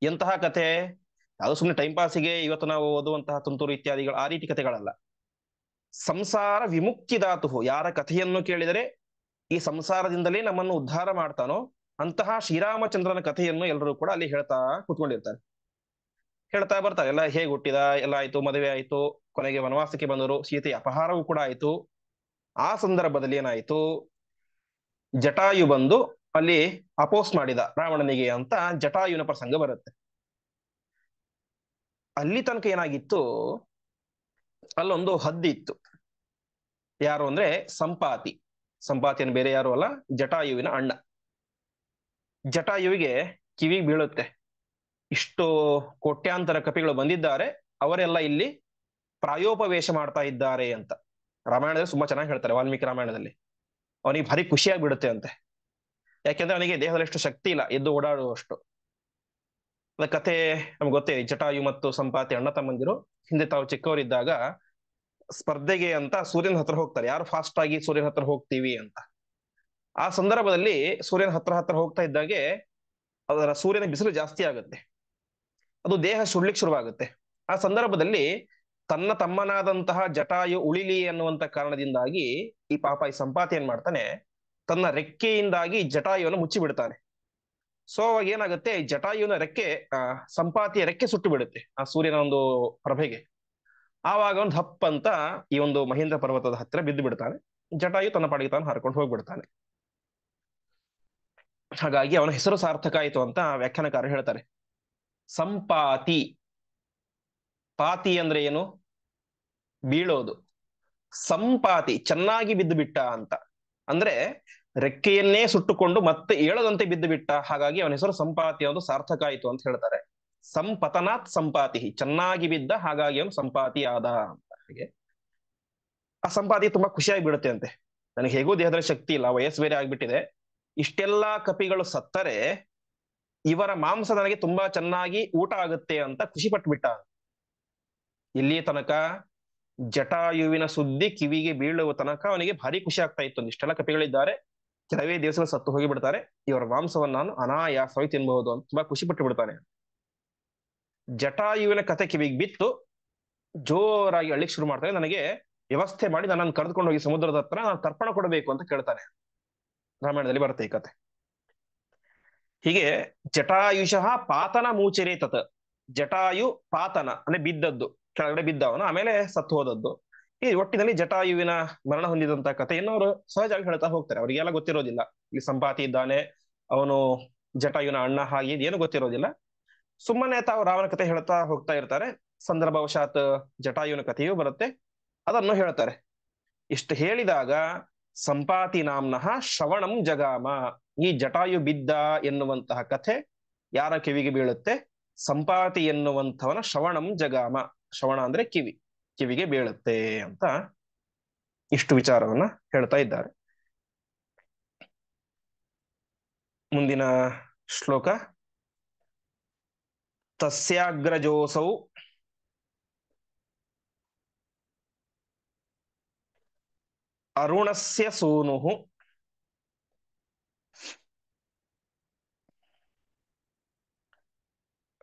ಎಂತಹ ಕಥೆ, ಅದು ಸುಮ್ಮನೆ ಟೈಮ್ ಪಾಸಿಗೆ ಇವತ್ತು ನಾವು ಓದುವಂತಹ ತುಂತುರು ಇತ್ಯಾದಿಗಳು ಆ ರೀತಿ ಕಥೆಗಳಲ್ಲ. ಸಂಸಾರ ವಿಮುಕ್ತಿದಾತು, ಯಾರ ಕಥೆಯನ್ನು ಕೇಳಿದರೆ ಈ ಸಂಸಾರದಿಂದಲೇ ನಮ್ಮನ್ನು ಉದ್ಧಾರ ಮಾಡ್ತಾನೋ ಅಂತಹ ಶ್ರೀರಾಮಚಂದ್ರನ ಕಥೆಯನ್ನು ಎಲ್ಲರೂ ಕೂಡ ಅಲ್ಲಿ ಹೇಳ್ತಾ ಕುತ್ಕೊಂಡಿರ್ತಾರೆ. ಹೇಳ್ತಾ ಬರ್ತಾರೆ, ಎಲ್ಲ ಹೇಗೆ ಹುಟ್ಟಿದ, ಎಲ್ಲ ಆಯ್ತು, ಮದುವೆ ಆಯ್ತು, ಕೊನೆಗೆ ವನವಾಸಕ್ಕೆ ಬಂದರು, ಸೀತೆಯ ಅಪಹಾರವೂ ಕೂಡ ಆಯ್ತು. ಆ ಸಂದರ್ಭದಲ್ಲಿ ಏನಾಯ್ತು, ಜಟಾಯು ಬಂದು ಅಲ್ಲಿ ಅಪೋಸ್ ಮಾಡಿದ ರಾವಣನಿಗೆ ಅಂತ ಜಟಾಯುವಿನ ಪ್ರಸಂಗ ಬರುತ್ತೆ. ಅಲ್ಲಿ ತನಕ ಏನಾಗಿತ್ತು, ಅಲ್ಲೊಂದು ಹದ್ದಿ ಇತ್ತು. ಯಾರು ಅಂದ್ರೆ ಸಂಪಾತಿ. ಸಂಪಾತಿಯನ್ನು ಬೇರೆ ಯಾರು ಅಲ್ಲ, ಜಟಾಯುವಿನ ಅಣ್ಣ. ಜಟಾಯುವಿಗೆ ಕಿವಿಗೆ ಬೀಳುತ್ತೆ, ಇಷ್ಟು ಕೋಟ್ಯಾಂತರ ಕಪಿಗಳು ಬಂದಿದ್ದಾರೆ, ಅವರೆಲ್ಲ ಇಲ್ಲಿ ಪ್ರಾಯೋಪವೇಶ ಮಾಡ್ತಾ ಇದ್ದಾರೆ ಅಂತ. ರಾಮಾಯಣದಲ್ಲಿ ತುಂಬಾ ಚೆನ್ನಾಗಿ ಹೇಳ್ತಾರೆ, ವಾಲ್ಮೀಕಿ ರಾಮಾಯಣದಲ್ಲಿ. ಅವನಿಗೆ ಭಾರಿ ಖುಷಿಯಾಗಿ ಬಿಡುತ್ತೆ ಅಂತೆ, ಯಾಕೆಂದ್ರೆ ಅವನಿಗೆ ದೇಹದಲ್ಲಿ ಎಷ್ಟು ಶಕ್ತಿ ಇಲ್ಲ ಎದ್ದು ಓಡಾಡುವಷ್ಟು. ಅದ ಕತೆ ನಮ್ಗೆ ಗೊತ್ತೇ, ಜಟಾಯು ಮತ್ತು ಸಂಪಾತಿ ಅಣ್ಣ ತಮ್ಮಂದಿರು ಹಿಂದೆ ತಾವು ಚಿಕ್ಕವರಿದ್ದಾಗ ಸ್ಪರ್ಧೆಗೆ ಅಂತ ಸೂರ್ಯನ ಹತ್ರ ಹೋಗ್ತಾರೆ, ಯಾರು ಫಾಸ್ಟ್ ಆಗಿ ಸೂರ್ಯನ ಹತ್ರ ಹೋಗ್ತೀವಿ ಅಂತ. ಆ ಸಂದರ್ಭದಲ್ಲಿ ಸೂರ್ಯನ ಹತ್ರ ಹತ್ರ ಹೋಗ್ತಾ ಇದ್ದಾಗೆ ಅದರ ಸೂರ್ಯನ ಬಿಸಿಲು ಜಾಸ್ತಿ ಆಗುತ್ತೆ, ಅದು ದೇಹ ಸುಡ್ಲಿಕ್ಕೆ ಶುರುವಾಗುತ್ತೆ. ಆ ಸಂದರ್ಭದಲ್ಲಿ ತನ್ನ ತಮ್ಮನಾದಂತಹ ಜಟಾಯು ಉಳಿಲಿ ಅನ್ನುವಂತ ಕಾರಣದಿಂದಾಗಿ ಈ ಸಂಪಾತಿ ಏನ್ ಮಾಡ್ತಾನೆ, ತನ್ನ ರೆಕ್ಕೆಯಿಂದಾಗಿ ಜಟಾಯುವನ್ನು ಮುಚ್ಚಿ ಬಿಡ್ತಾನೆ. ಸೊ ಅವಾಗ ಏನಾಗುತ್ತೆ, ಜಟಾಯುವಿನ ರೆಕ್ಕೆ ಸಂಪಾತಿಯ ರೆಕ್ಕೆ ಸುಟ್ಟು ಬಿಡುತ್ತೆ ಆ ಸೂರ್ಯನ ಒಂದು ಪ್ರಭೆಗೆ. ಆವಾಗ ಒಂದು ಹಪ್ ಅಂತ ಈ ಒಂದು ಮಹೇಂದ್ರ ಪರ್ವತದ ಹತ್ತಿರ ಬಿದ್ದು ಬಿಡ್ತಾನೆ. ಜಟಾಯು ತನ್ನ ಪಾಡಿಗೆ ತಾನು ಹಾರ್ಕೊಂಡು ಹೋಗ್ಬಿಡ್ತಾನೆ. ಹಾಗಾಗಿ ಅವನ ಹೆಸರು ಸಾರ್ಥಕ ಆಯಿತು ಅಂತ ವ್ಯಾಖ್ಯಾನಕಾರ ಹೇಳ್ತಾರೆ. ಸಂಪಾತಿ, ಪಾತಿ ಅಂದ್ರೆ ಏನು? ಬೀಳೋದು. ಸಂಪಾತಿ ಚೆನ್ನಾಗಿ ಬಿದ್ದು ಬಿಟ್ಟ ಅಂತ ಅಂದ್ರೆ ರೆಕ್ಕೆಯನ್ನೇ ಸುಟ್ಟುಕೊಂಡು ಮತ್ತೆ ಏಳದಂತೆ ಬಿದ್ದು ಬಿಟ್ಟ, ಹಾಗಾಗಿ ಅವನ ಹೆಸರು ಸಂಪಾತಿ ಅನ್ನೋದು ಸಾರ್ಥಕ ಆಯಿತು ಅಂತ ಹೇಳ್ತಾರೆ. ಸಂಪತನಾತ್ ಸಂಪಾತಿ, ಚೆನ್ನಾಗಿ ಬಿದ್ದ, ಹಾಗಾಗಿ ಅವನು ಸಂಪಾತಿ ಆದ ಅಂತ. ಹಾಗೆ ಆ ಸಂಪಾತಿ ತುಂಬಾ ಖುಷಿಯಾಗಿ ಬಿಡುತ್ತೆ ಅಂತೆ. ನನಗೆ ಹೇಗೂ ದೇಹದಲ್ಲಿ ಶಕ್ತಿ ಇಲ್ಲ, ವಯಸ್ಸು ಬೇರೆ ಆಗ್ಬಿಟ್ಟಿದೆ, ಇಷ್ಟೆಲ್ಲಾ ಕಪಿಗಳು ಸತ್ತರೆ ಇವರ ಮಾಂಸ ನನಗೆ ತುಂಬಾ ಚೆನ್ನಾಗಿ ಊಟ ಆಗುತ್ತೆ ಅಂತ ಖುಷಿ ಪಟ್ಬಿಟ್ಟ. ಇಲ್ಲಿಯ ತನಕ ಜಟಾಯುವಿನ ಸುದ್ದಿ ಕಿವಿಗೆ ಬೀಳುವ ತನಕ ಅವನಿಗೆ ಭಾರಿ ಖುಷಿ ಆಗ್ತಾ ಇತ್ತು. ಇಷ್ಟೆಲ್ಲ ಕಪಿಗಳಿದ್ದಾರೆ, ಕೆಲವೇ ದಿವಸಗಳು ಸತ್ತು ಹೋಗಿ ಬಿಡ್ತಾರೆ, ಇವರ ಮಾಂಸವನ್ನು ನಾನು ಅನಾಯಾಸವಾಗಿ ತಿನ್ಬಹುದು ಅಂತ ತುಂಬಾ ಖುಷಿ ಪಟ್ಟು ಬಿಡ್ತಾನೆ. ಜಟಾಯುವಿನ ಕತೆ ಕಿವಿಗೆ ಬಿತ್ತು, ಜೋರಾಗಿ ಅಳ್ಳಿಕ್ ಶುರು ಮಾಡ್ತಾನೆ. ನನಗೆ ವ್ಯವಸ್ಥೆ ಮಾಡಿ ನನ್ನನ್ನು ಕರೆದುಕೊಂಡು ಹೋಗಿ ಸಮುದ್ರದ ಹತ್ರ ನಾನು ತರ್ಪಣ ಕೊಡಬೇಕು ಅಂತ ಕೇಳ್ತಾನೆ. ರಾಮಾಯಣದಲ್ಲಿ ಬರುತ್ತೆ ಈ ಕತೆ. ಹೀಗೆ ಜಟಾಯುಷಃ ಪಾತನ ಮೂಚರೇ ತತ್, ಜಟಾಯು ಪಾತನ ಅಂದ್ರೆ ಬಿದ್ದದ್ದು, ಕೆಳಗಡೆ ಬಿದ್ದವನು ಆಮೇಲೆ ಸತ್ತು ಹೋದದ್ದು. ಈ ಒಟ್ಟಿನಲ್ಲಿ ಜಟಾಯುವಿನ ಮರಣ ಹೊಂದಿದಂತ ಕಥೆಯನ್ನು ಅವರು ಸಹಜವಾಗಿ ಹೇಳ್ತಾ ಹೋಗ್ತಾರೆ. ಅವರಿಗೆಲ್ಲ ಗೊತ್ತಿರೋದಿಲ್ಲ, ಈ ಸಂಪಾತಿ ಇದ್ದಾನೆ, ಅವನು ಜಟಾಯುವಿನ ಅಣ್ಣ, ಹಾಗೆ ಏನು ಗೊತ್ತಿರೋದಿಲ್ಲ. ಸುಮ್ಮನೆ ತಾವು ರಾವಣ ಕಥೆ ಹೇಳ್ತಾ ಹೋಗ್ತಾ ಇರ್ತಾರೆ. ಸಂದರ್ಭವಶಾತ್ ಜಟಾಯುವಿನ ಕಥೆಯೂ ಬರುತ್ತೆ, ಅದನ್ನು ಹೇಳ್ತಾರೆ. ಇಷ್ಟು ಹೇಳಿದಾಗ ಸಂಪಾತಿ ನಾಮ್ನಃ ಶ್ರವಣಂ ಜಗಾಮ, ಈ ಜಟಾಯು ಬಿದ್ದ ಎನ್ನುವಂತಹ ಕಥೆ ಯಾರ ಕಿವಿಗೆ ಬೀಳುತ್ತೆ? ಸಂಪಾತಿ ಎನ್ನುವಂಥವನ ಶ್ರವಣಂ ಜಗಾಮ, ಶ್ರವಣ ಅಂದ್ರೆ ಕಿವಿ, ಕಿವಿಗೆ ಬೀಳುತ್ತೆ ಅಂತ ಇಷ್ಟು ವಿಚಾರವನ್ನ ಹೇಳ್ತಾ ಇದ್ದಾರೆ. ಮುಂದಿನ ಶ್ಲೋಕ. ತಸ್ಯಾಗ್ರಜೋಸೌ ಅರುಣಸ್ಯ ಸೂನುಃ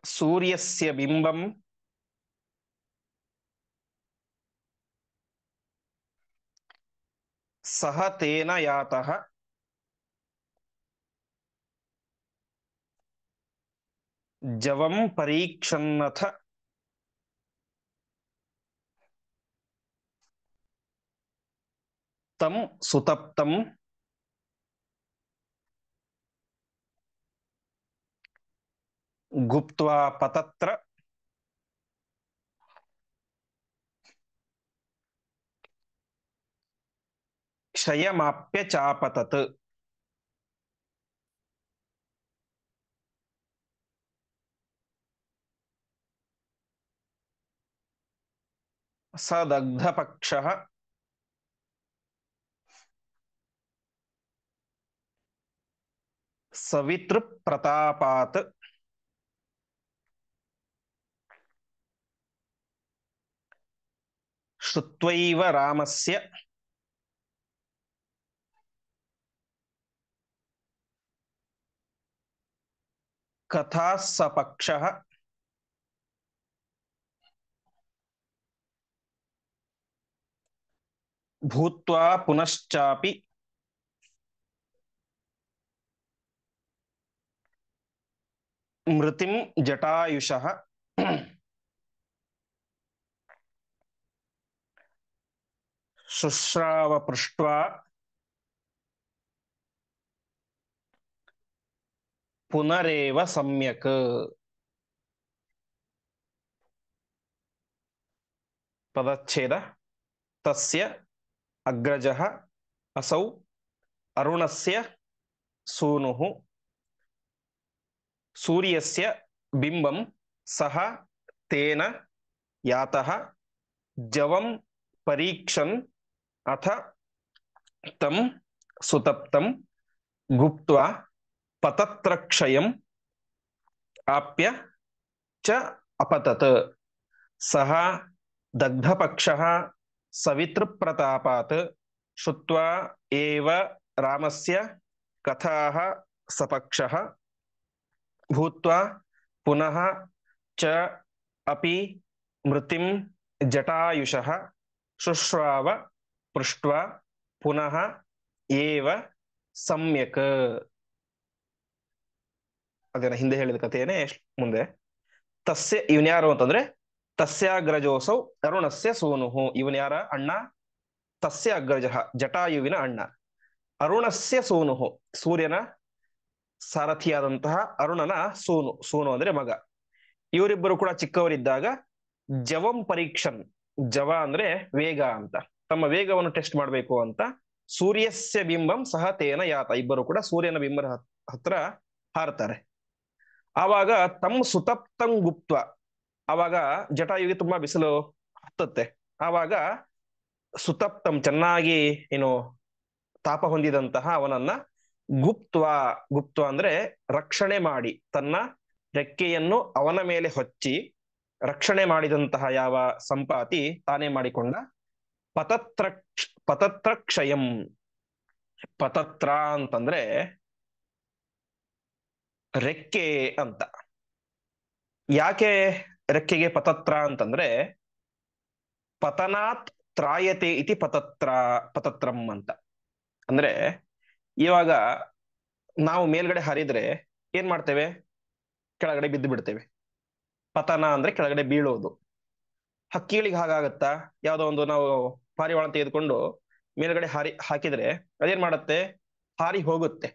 ಸೂರ್ಯಸ್ಯ ಬಿಂಬಂ ಸಹ ತೇನ ಯಾತಃ ಜವಂ ಪರೀಕ್ಷನ್ನಥ ತಂ ಸುತಪ್ತಂ ಗುಪ್ತ್ವಾ ಪತತ್ರ ಕ್ಷಯಮಾಪ್ಯ ಚಾಪತತ್. ಸದಗ್ಧಪಕ್ಷಃ ಸವಿತೃಪ್ರತಾಪಾತ್ ಶ್ರುತ್ವೈವ ರಾಮಸ್ಯ ಕಥಾಃ ಸ ಪಕ್ಷಃ ಭೂತ್ವಾ ಪುನಶ್ಚಾಪಿ ಮೃತಿಂ ಜಟಾಯುಷಃ ಶುಶ್ರಾವ ಪೃಷ್ಟ್ವಾ ಪುನರೇವ ಸಮ್ಯಕ್. ಪದಚ್ಛೇದ. ತಸ್ಯ ಅಗ್ರಜಃ ಅಸೌ ಅರುಣಸ್ಯ ಸೂನುಃ ಸೂರ್ಯಸ್ಯ ಬಿಂಬಂ ಸಹ ತೇನ ಯಾತಃ ಜವಂ ಪರೀಕ್ಷನ್ ಅಥ ತಂ ಸುತಪ್ತಂ ಗುಪ್ತ್ವಾ ಪತತ್ರ ಕ್ಷಯಂ ಆಪ್ಯ ಚ ಅಪತತ್. ಸಹ ದಗ್ಧಪಕ್ಷಃ ಸವಿತೃಪ್ರತಾಪಾತ್ ಶ್ರುತ್ವಾ ಏವ ರಾಮಸ್ಯ ಕಥಾಃ ಸಪಕ್ಷಃ ಭೂತ್ವಾ ಪುನಃ ಚ ಅಪಿ ಮೃತಿಂ ಜಟಾಯುಷಃ ಶುಶ್ರಾವ ಪೃಷ್ಟ್ವಾ ಪುನಃ ಏವ ಸಮ್ಯಕ್. ಅದೇನ ಹಿಂದೆ ಹೇಳಿದ ಕಥೆಯೇ ಮುಂದೆ. ತಸ್ಯ ಇವನ್ ಯಾರು ಅಂತಂದ್ರೆ ತಸ್ಯಾಗ್ರಜೋಸೌ ಅರುಣಸ್ಯ ಸೋನುಹು. ಇವನ್ ಯಾರ ಅಣ್ಣ? ತಸ್ಯ ಅಗ್ರಜ ಜಟಾಯುವಿನ ಅಣ್ಣ. ಅರುಣಸ್ಯ ಸೋನುಹು ಸೂರ್ಯನ ಸಾರಥಿಯಾದಂತಹ ಅರುಣನ ಸೋನು. ಸೋನು ಅಂದ್ರೆ ಮಗ. ಇವರಿಬ್ಬರು ಕೂಡ ಚಿಕ್ಕವರಿದ್ದಾಗ ಜವಂ ಪರೀಕ್ಷನ್, ಜವ ಅಂದ್ರೆ ವೇಗ ಅಂತ, ತಮ್ಮ ವೇಗವನ್ನು ಟೆಸ್ಟ್ ಮಾಡಬೇಕು ಅಂತ ಸೂರ್ಯಸ್ಯ ಬಿಂಬಂ ಸಹ ತೇನ ಯಾತ, ಇಬ್ಬರು ಕೂಡ ಸೂರ್ಯನ ಬಿಂಬದ ಹತ್ರ ಹಾರ್ತಾರೆ. ಆವಾಗ ತಮ್ಮ ಸುತಪ್ತಂ ಗುಪ್ತ್ವ, ಆವಾಗ ಜಟಾಯುಗೆ ತುಂಬಾ ಬಿಸಿಲು ಹತ್ತುತ್ತೆ. ಆವಾಗ ಸುತಪ್ತಂ ಚೆನ್ನಾಗಿ ಏನು ತಾಪ ಹೊಂದಿದಂತಹ ಅವನನ್ನ ಗುಪ್ತ್ವ, ಗುಪ್ತ್ವ ಅಂದ್ರೆ ರಕ್ಷಣೆ ಮಾಡಿ, ತನ್ನ ರೆಕ್ಕೆಯನ್ನು ಅವನ ಮೇಲೆ ಹೊಚ್ಚಿ ರಕ್ಷಣೆ ಮಾಡಿದಂತಹ ಯಾವ ಸಂಪಾತಿ ತಾನೇ ಮಾಡಿಕೊಂಡ ಪತತ್ರಕ್ಷಯಂ. ಪತತ್ರ ಅಂತಂದ್ರೆ ರೆಕ್ಕೆ ಅಂತ. ಯಾಕೆ ರೆಕ್ಕೆಗೆ ಪತತ್ರ ಅಂತಂದ್ರೆ ಪತನಾತ್ ತ್ರಾಯತೆ ಇತಿ ಪತತ್ರಂ ಅಂತ. ಅಂದ್ರೆ ಇವಾಗ ನಾವು ಮೇಲ್ಗಡೆ ಹಾರಿದ್ರೆ ಏನ್ ಮಾಡ್ತೇವೆ? ಕೆಳಗಡೆ ಬಿದ್ದು ಬಿಡ್ತೇವೆ. ಪತನ ಅಂದ್ರೆ ಕೆಳಗಡೆ ಬೀಳೋದು. ಹಕ್ಕಿಗಳಿಗೆ ಹಾಗಾಗತ್ತಾ? ಯಾವ್ದೋ ಒಂದು ನಾವು ಪಾರಿವಾಳ ತೆಗೆದುಕೊಂಡು ಮೇಲ್ಗಡೆ ಹಾಕಿದ್ರೆ ಅದೇನ್ ಮಾಡುತ್ತೆ? ಹಾರಿ ಹೋಗುತ್ತೆ,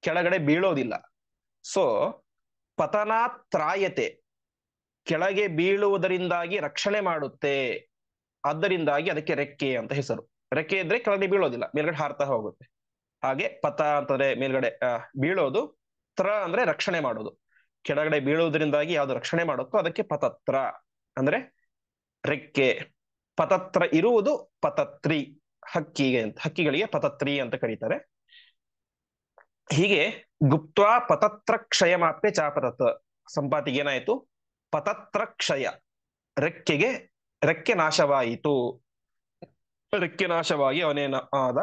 ಕೆಳಗಡೆ ಬೀಳೋದಿಲ್ಲ. ಸೊ ಪತನಾತ್ ತ್ರಾಯತೆ, ಕೆಳಗೆ ಬೀಳುವುದರಿಂದಾಗಿ ರಕ್ಷಣೆ ಮಾಡುತ್ತೆ. ಆದ್ದರಿಂದಾಗಿ ಅದಕ್ಕೆ ರೆಕ್ಕೆ ಅಂತ ಹೆಸರು. ರೆಕ್ಕೆ ಇದ್ರೆ ಕೆಳಗಡೆ ಬೀಳೋದಿಲ್ಲ, ಮೇಲ್ಗಡೆ ಹಾರ್ತಾ ಹೋಗುತ್ತೆ. ಹಾಗೆ ಪತ ಅಂತಂದ್ರೆ ಮೇಲ್ಗಡೆ ಬೀಳೋದು, ತ್ರ ಅಂದ್ರೆ ರಕ್ಷಣೆ ಮಾಡೋದು. ಕೆಳಗಡೆ ಬೀಳುವುದರಿಂದಾಗಿ ಯಾವ್ದು ರಕ್ಷಣೆ ಮಾಡುತ್ತೋ ಅದಕ್ಕೆ ಪತತ್ರ ಅಂದ್ರೆ ರೆಕ್ಕೆ. ಪತತ್ರ ಇರುವುದು ಪತತ್ರಿ, ಹಕ್ಕಿಗಳಿಗೆ ಪತತ್ರಿ ಅಂತ ಕರೀತಾರೆ. ಹೀಗೆ ಗುಪ್ತ್ವಾ ಪತತ್ರ ಕ್ಷಯಮಾಪ್ಯ ಚಾಪತತ್, ಸಂಪಾತಿಗೆ ಏನಾಯ್ತು? ಪತತ್ರ ಕ್ಷಯ, ರೆಕ್ಕೆ ನಾಶವಾಯಿತು. ರೆಕ್ಕೆ ನಾಶವಾಗಿ ಅವನೇನ ಆದ?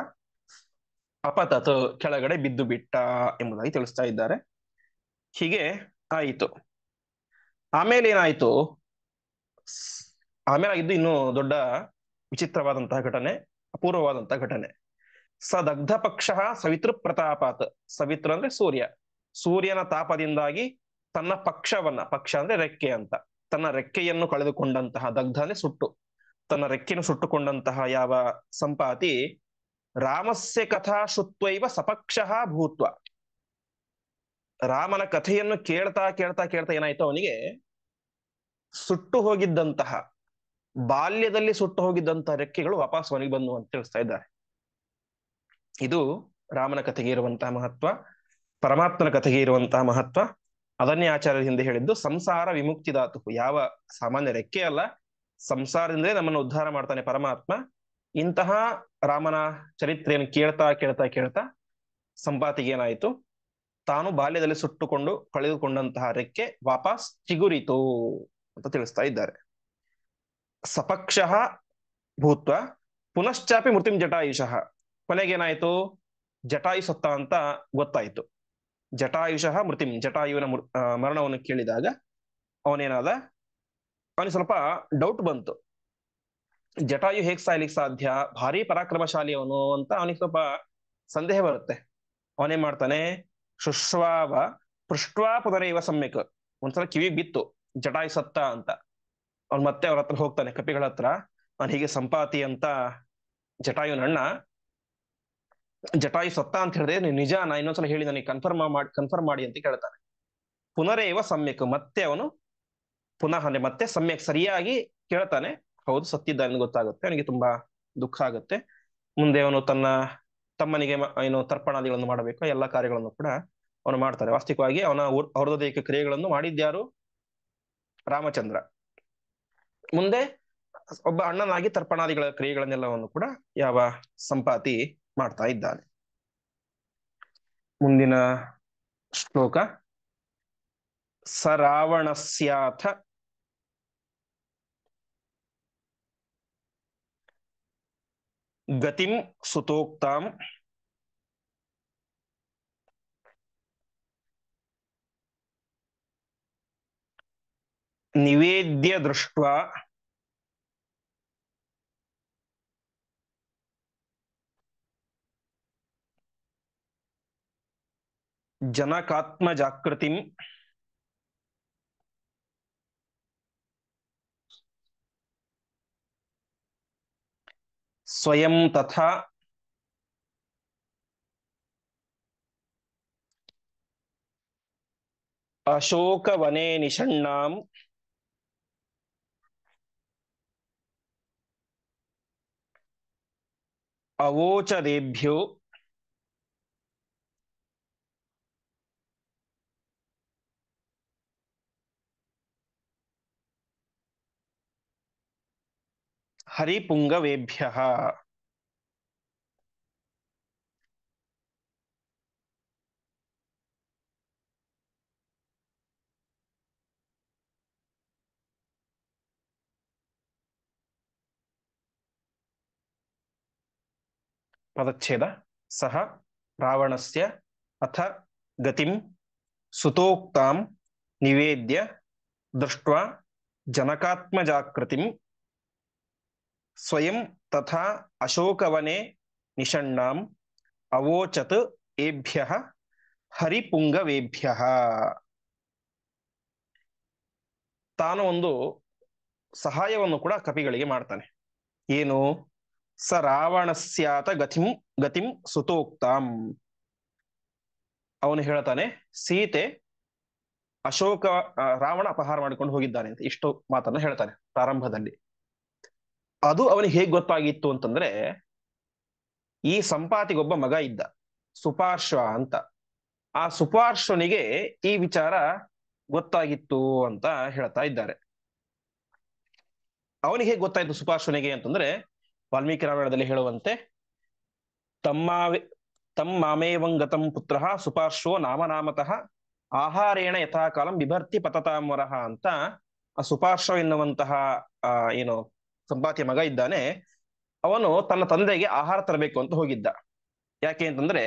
ಅಪತತ್, ಕೆಳಗಡೆ ಬಿದ್ದು ಬಿಟ್ಟ ಎಂಬುದಾಗಿ ತಿಳಿಸ್ತಾ ಇದ್ದಾರೆ. ಹೀಗೆ ಆಯಿತು. ಆಮೇಲೆ ಏನಾಯ್ತು? ಆಮೇಲೆ ಆಗಿದ್ದು ಇನ್ನೂ ದೊಡ್ಡ ವಿಚಿತ್ರವಾದಂತಹ ಘಟನೆ, ಅಪೂರ್ವವಾದಂತಹ ಘಟನೆ. ಸದಗ್ಧ ಪಕ್ಷ ಸವಿತೃ ಪ್ರತಾಪಾತ್. ಸವಿತೃ ಅಂದ್ರೆ ಸೂರ್ಯ. ಸೂರ್ಯನ ತಾಪದಿಂದಾಗಿ ತನ್ನ ಪಕ್ಷವನ್ನ, ಪಕ್ಷ ಅಂದ್ರೆ ರೆಕ್ಕೆ ಅಂತ, ತನ್ನ ರೆಕ್ಕೆಯನ್ನು ಕಳೆದುಕೊಂಡಂತಹ, ದಗ್ಧ ಅಂದ್ರೆ ಸುಟ್ಟು, ತನ್ನ ರೆಕ್ಕೆಯನ್ನು ಸುಟ್ಟುಕೊಂಡಂತಹ ಯಾವ ಸಂಪಾತಿ ರಾಮಸ್ಯ ಕಥಾ ಶುತ್ವೈವ ಸಪಕ್ಷ ಭೂತ್ವ. ರಾಮನ ಕಥೆಯನ್ನು ಕೇಳ್ತಾ ಕೇಳ್ತಾ ಕೇಳ್ತಾ ಏನಾಯ್ತು? ಅವನಿಗೆ ಸುಟ್ಟು ಹೋಗಿದ್ದಂತಹ, ಬಾಲ್ಯದಲ್ಲಿ ಸುಟ್ಟು ಹೋಗಿದ್ದಂತಹ ರೆಕ್ಕೆಗಳು ವಾಪಸ್ ಅವನಿಗೆ ಬಂದು ಅಂತ ತಿಳಿಸ್ತಾ ಇದ್ದಾರೆ. ಇದು ರಾಮನ ಕಥೆಗೆ ಇರುವಂತಹ ಮಹತ್ವ, ಪರಮಾತ್ಮನ ಕಥೆಗೆ ಇರುವಂತಹ ಮಹತ್ವ. ಅದನ್ನೇ ಆಚಾರ್ಯರ ಹಿಂದೆ ಹೇಳಿದ್ದು ಸಂಸಾರ ವಿಮುಕ್ತಿದಾತು. ಯಾವ ಸಾಮಾನ್ಯ ರೆಕ್ಕೆ ಅಲ್ಲ, ಸಂಸಾರದಿಂದಲೇ ನಮ್ಮನ್ನು ಉದ್ಧಾರ ಮಾಡ್ತಾನೆ ಪರಮಾತ್ಮ. ಇಂತಹ ರಾಮನ ಚರಿತ್ರೆಯನ್ನು ಕೇಳ್ತಾ ಕೇಳ್ತಾ ಕೇಳ್ತಾ ಸಂಪಾತಿಗೆ ಏನಾಯಿತು? ತಾನು ಬಾಲ್ಯದಲ್ಲಿ ಸುಟ್ಟುಕೊಂಡು ಕಳೆದುಕೊಂಡಂತಹ ರೆಕ್ಕೆ ವಾಪಸ್ ಚಿಗುರಿತು ಅಂತ ತಿಳಿಸ್ತಾ ಇದ್ದಾರೆ. ಸಪಕ್ಷ ಭೂತ್ವ ಪುನಶ್ಚಾಪಿ ಮೃತಿಂ ಜಟಾಯುಷಃ. ಕೊನೆಗೇನಾಯ್ತು? ಜಟಾಯು ಸತ್ತ ಅಂತ ಗೊತ್ತಾಯ್ತು. ಜಟಾಯುಷಃ ಮೃತಿಂ, ಜಟಾಯುವಿನ ಮರಣವನ್ನು ಕೇಳಿದಾಗ ಅವನೇನಾದ? ಅವನಿಗೆ ಸ್ವಲ್ಪ ಡೌಟ್ ಬಂತು. ಜಟಾಯು ಹೇಗ್ ಸಾಯ್ಲಿಕ್ಕೆ ಸಾಧ್ಯ? ಭಾರಿ ಪರಾಕ್ರಮಶಾಲಿ ಅವನು ಅಂತ ಅವನಿಗೆ ಸ್ವಲ್ಪ ಸಂದೇಹ ಬರುತ್ತೆ. ಅವನೇನ್ ಮಾಡ್ತಾನೆ? ಶುಶ್ವಾವ ಪೃಷ್ಟ್ವಾ ಪುನರೇವ ಸಮ್ಯಕ್. ಒಂದ್ಸಲ ಕಿವಿಗೆ ಬಿತ್ತು ಜಟಾಯು ಸತ್ತ ಅಂತ. ಅವ್ನು ಮತ್ತೆ ಅವ್ರ ಹತ್ರ ಹೋಗ್ತಾನೆ, ಕಪಿಗಳ ಹತ್ರ. ಅವ್ನು ಹೀಗೆ ಸಂಪಾತಿ ಅಂತ ಜಟಾಯುನ ಅಣ್ಣ ಜಟಾಯು ಸತ್ತ ಅಂತ ಹೇಳಿದ್ರೆ ನೀವು ನಿಜಾನ ಇನ್ನೊಂದ್ಸಲ ಹೇಳಿ ನನಗೆ ಕನ್ಫರ್ಮ್ ಮಾಡಿ ಅಂತ ಕೇಳ್ತಾನೆ. ಪುನರೇವ ಸಮ್ಯಕ್, ಮತ್ತೆ ಅವನು ಪುನಃ ಮತ್ತೆ ಸಮ್ಯಕ್ ಸರಿಯಾಗಿ ಕೇಳ್ತಾನೆ. ಹೌದು ಸತ್ತಿದ್ದಾನೆ ಗೊತ್ತಾಗುತ್ತೆ. ಅವನಿಗೆ ತುಂಬಾ ದುಃಖ ಆಗುತ್ತೆ. ಮುಂದೆ ಅವನು ತನ್ನ ತಮ್ಮನಿಗೆ ಏನು ತರ್ಪಣಾದಿಗಳನ್ನು ಮಾಡಬೇಕು, ಎಲ್ಲ ಕಾರ್ಯಗಳನ್ನು ಕೂಡ ಅವನು ಮಾಡ್ತಾರೆ. ವಾಸ್ತವಿಕವಾಗಿ ಅವನ ಔರ್ಧದೈಹಿಕ ಕ್ರಿಯೆಗಳನ್ನು ಮಾಡಿದ್ಯಾರು? ರಾಮಚಂದ್ರ. ಮುಂದೆ ಒಬ್ಬ ಅಣ್ಣನಾಗಿ ತರ್ಪಣಾದಿಗಳ ಕ್ರಿಯೆಗಳನ್ನೆಲ್ಲವನ್ನು ಕೂಡ ಯಾವ ಸಂಪಾತಿ ಮಾಡ್ತಾ ಇದ್ದಾನೆ. ಮುಂದಿನ ಶ್ಲೋಕ. ಸ ರಾವಣಸ್ಯಾಥ ಗತಿಂ ಸುತೋಕ್ತಾಂ ನಿವೇದ್ಯ ದೃಷ್ಟ್ವಾ ಜನಕಾತ್ಮಜಾಕೃತಿಂ ಸ್ವಯಂ ತಥಾ ಅಶೋಕವನೆ ನಿಷಣ್ಣಾಂ ಅವೋಚದೇಭ್ಯೋ ಹರಿಪುಂಗವೇಭ್ಯಃ. ಪದಚ್ಛೇದ. ಸಹ ರಾವಣಸ್ಯ ಅಥ ಗತಿಂ ಸುತೋಕ್ತಾಂ ನಿವೇದ್ಯ ದೃಷ್ಟ್ವಾ ಜನಕಾತ್ಮಜಾಕೃತಿಂ ಸ್ವಯಂ ತಥಾ ಅಶೋಕವನೆ ನಿಷಣ್ಣಾಂ ಅವೋಚತ್ ಏಭ್ಯಃ ಹರಿಪುಂಗವೇಭ್ಯಃ. ತಾನು ಒಂದು ಸಹಾಯವನ್ನು ಕೂಡ ಕಪಿಗಳಿಗೆ ಮಾಡ್ತಾನೆ. ಏನು? ಸ ರಾವಣಸ್ಯಾತ ಗತಿಂ ಗತಿಂ ಸುತೋಕ್ತಾಂ. ಅವನು ಹೇಳ್ತಾನೆ, ಸೀತೆ ಅಶೋಕ ರಾವಣ ಅಪಹಾರ ಮಾಡಿಕೊಂಡು ಹೋಗಿದ್ದಾನೆ ಅಂತ ಇಷ್ಟು ಮಾತನ್ನ ಹೇಳ್ತಾನೆ ಪ್ರಾರಂಭದಲ್ಲಿ. ಅದು ಅವನಿಗೆ ಹೇಗೆ ಗೊತ್ತಾಗಿತ್ತು ಅಂತಂದ್ರೆ, ಈ ಸಂಪಾತಿಗೊಬ್ಬ ಮಗ ಇದ್ದ, ಸುಪಾರ್ಶ್ವ ಅಂತ. ಆ ಸುಪಾರ್ಶ್ವನಿಗೆ ಈ ವಿಚಾರ ಗೊತ್ತಾಗಿತ್ತು ಅಂತ ಹೇಳ್ತಾ ಇದ್ದಾರೆ. ಅವನಿಗೆ ಹೇಗೆ ಗೊತ್ತಾಯ್ತು ಸುಪಾರ್ಶ್ವನಿಗೆ ಅಂತಂದ್ರೆ, ವಾಲ್ಮೀಕಿ ರಾಮಾಯಣದಲ್ಲಿ ಹೇಳುವಂತೆ, ತಮ್ಮಾಮೇವಂಗತಂ ಪುತ್ರ ಸುಪಾರ್ಶ್ವೋ ನಾಮನಾಮತಃ ಆಹಾರೇಣ ಯಥಾಕಾಲಂ ಬಿಭರ್ತಿ ಪತತಾಮರಹ ಅಂತ. ಆ ಸುಪಾರ್ಶ್ವ ಎನ್ನುವಂತಹ ಏನು ಸಂಪಾತಿಯ ಮಗ ಇದ್ದಾನೆ, ಅವನು ತನ್ನ ತಂದೆಗೆ ಆಹಾರ ತರಬೇಕು ಅಂತ ಹೋಗಿದ್ದ. ಯಾಕೆ ಅಂತಂದ್ರೆ,